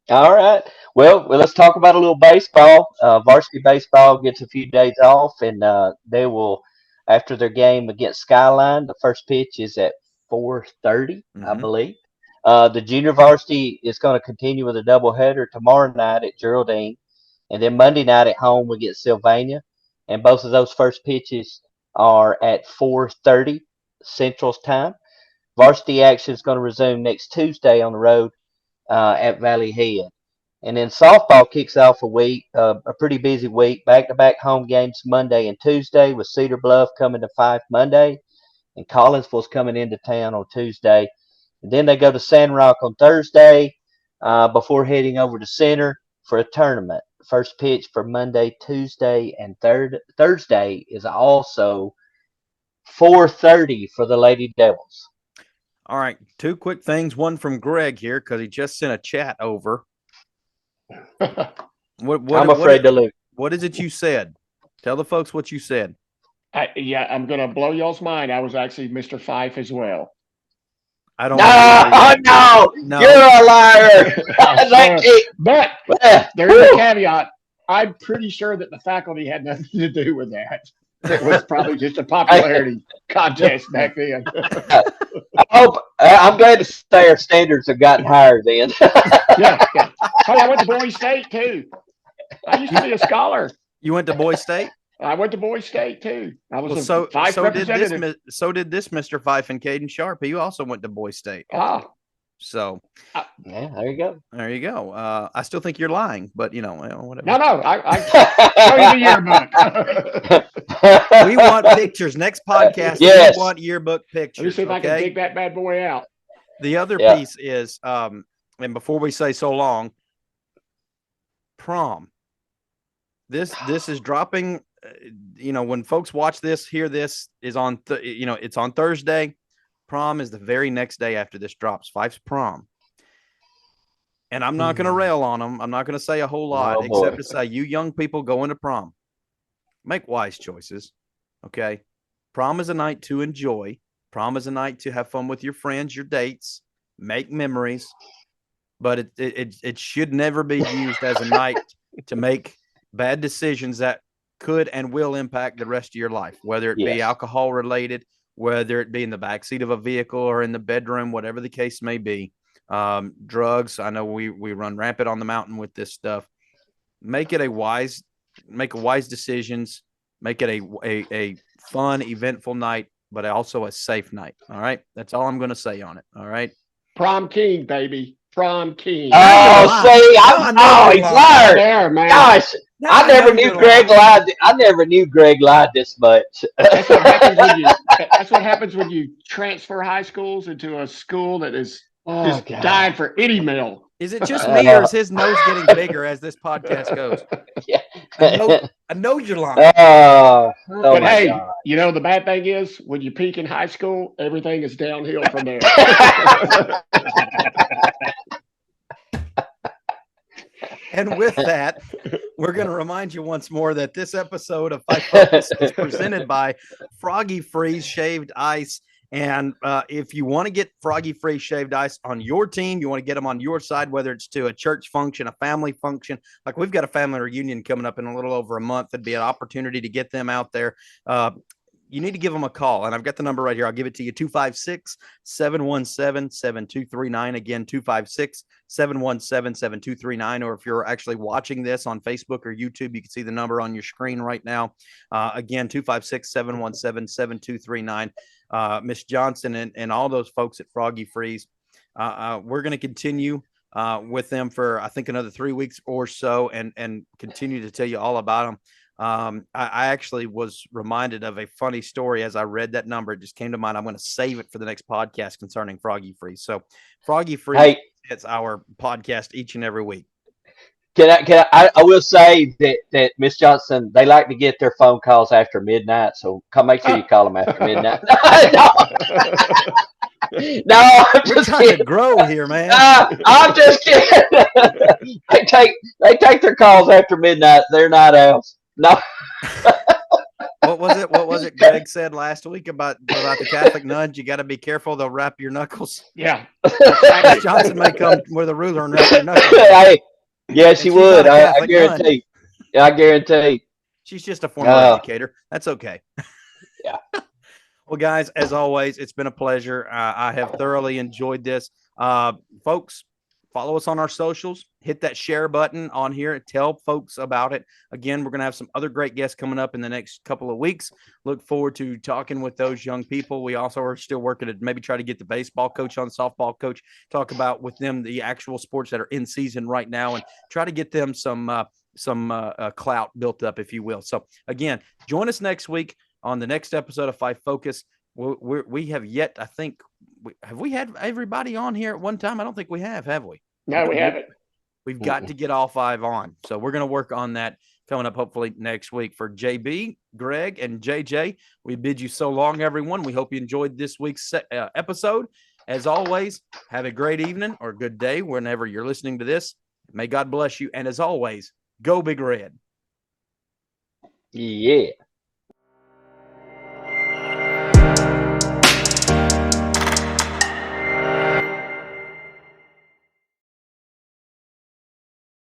All right. Well, let's talk about a little baseball. Varsity baseball gets a few days off, and they will, after their game against Skyline, the first pitch is at 4:30, I believe. The junior varsity is going to continue with a doubleheader tomorrow night at Geraldine, and then Monday night at home we get Sylvania, and both of those first pitches are at 4:30 Central Time. Varsity action is going to resume next Tuesday on the road at Valley Head, and then softball kicks off a pretty busy week. Back-to-back home games Monday and Tuesday, with Cedar Bluff coming to FYFFE Monday, and Collinsville's coming into town on Tuesday. And then they go to Sand Rock on Thursday before heading over to Center for a tournament. First pitch for Monday, Tuesday, and Thursday is also 4:30 for the Lady Devils. All right, two quick things. One from Greg here, because he just sent a chat over. I'm afraid to lose. What is it you said? Tell the folks what you said. I'm going to blow y'all's mind. I was actually Mr. FYFFE as well. I don't. No, you're a liar. But there's a caveat. I'm pretty sure that the faculty had nothing to do with that. It was probably just a popularity contest back then. I'm glad to say our standards have gotten higher then. Yeah. Hey, I went to Boise State too. I used to be a scholar. You went to Boise State? I went to Boise State too. I was so did this Mr. FYFFE and Caden Sharp. He also went to Boise State. So yeah, there you go. There you go. I still think you're lying, but whatever. No, I show you the yearbook. We want pictures. Next podcast, yes. We want yearbook pictures. Let me see if I can dig that bad boy out. The other piece is, and before we say so long, prom. This is dropping. When folks watch this, hear this is on. It's on Thursday. Prom is the very next day after this drops. FYFFE's prom. And I'm not going to rail on them. I'm not going to say a whole lot, except to say, you young people go into prom. Make wise choices. Okay. Prom is a night to enjoy. Prom is a night to have fun with your friends, your dates, make memories. But it should never be used as a night to make bad decisions that could and will impact the rest of your life, whether it be alcohol related, whether it be in the backseat of a vehicle or in the bedroom, whatever the case may be. Drugs. I know we run rampant on the mountain with this stuff. Make wise decisions. Make it a fun, eventful night, but also a safe night. All right. That's all I'm going to say on it. All right. Prom king, baby. Prom king. Oh, see, he's lied. There, man. Gosh, I never knew Greg lied. I never knew Greg lied this much. That's what happens when you. That's what happens when you transfer high schools into a school that is just dying for any male. Is it just me, or is his nose getting bigger as this podcast goes? Yeah. I know you're lying. But hey, God. You know, the bad thing is when you peak in high school, everything is downhill from there. And with that, we're going to remind you once more that this episode of FYFFE is presented by Froggy Freeze Shaved Ice. And if you want to get Froggy Freeze Shaved Ice on your team, you want to get them on your side, whether it's to a church function, a family function, like we've got a family reunion coming up in a little over a month. It'd be an opportunity to get them out there. You need to give them a call. And I've got the number right here. I'll give it to you, 256-717-7239. Again, 256-717-7239. Or if you're actually watching this on Facebook or YouTube, you can see the number on your screen right now. Again, 256-717-7239. Miss Johnson and all those folks at Froggy Freeze. We're going to continue with them for, I think, another 3 weeks or so and continue to tell you all about them. I actually was reminded of a funny story as I read that number. It just came to mind. I'm going to save it for the next podcast concerning Froggy Freeze. So Froggy Freeze, it's our podcast each and every week. I will say that Miss Johnson, they like to get their phone calls after midnight. So make sure you call them after midnight. No, I'm just kidding. To grow here, man. I'm just kidding. They take their calls after midnight. They're not owls. No. What was it Greg said last week about the Catholic nuns? You got to be careful. They'll wrap your knuckles. Yeah. Johnson may come with a ruler and wrap your knuckles. Hey, yes, she would. I guarantee. I guarantee. She's just a former educator. That's okay. Yeah. Well, guys, as always, it's been a pleasure. I have thoroughly enjoyed this. Folks, follow us on our socials. Hit that share button on here. Tell folks about it. Again, we're going to have some other great guests coming up in the next couple of weeks. Look forward to talking with those young people. We also are still working to maybe try to get the baseball coach on, softball coach, talk about with them the actual sports that are in season right now and try to get them some clout built up, if you will. So, again, join us next week on the next episode of FYFFE. We have yet, I think, have we had everybody on here at one time? I don't think we have we? No, we haven't. We've got to get all five on. So we're going to work on that coming up hopefully next week. For JB, Greg, and JJ, we bid you so long, everyone. We hope you enjoyed this week's episode. As always, have a great evening or good day whenever you're listening to this. May God bless you. And as always, go Big Red. Yeah.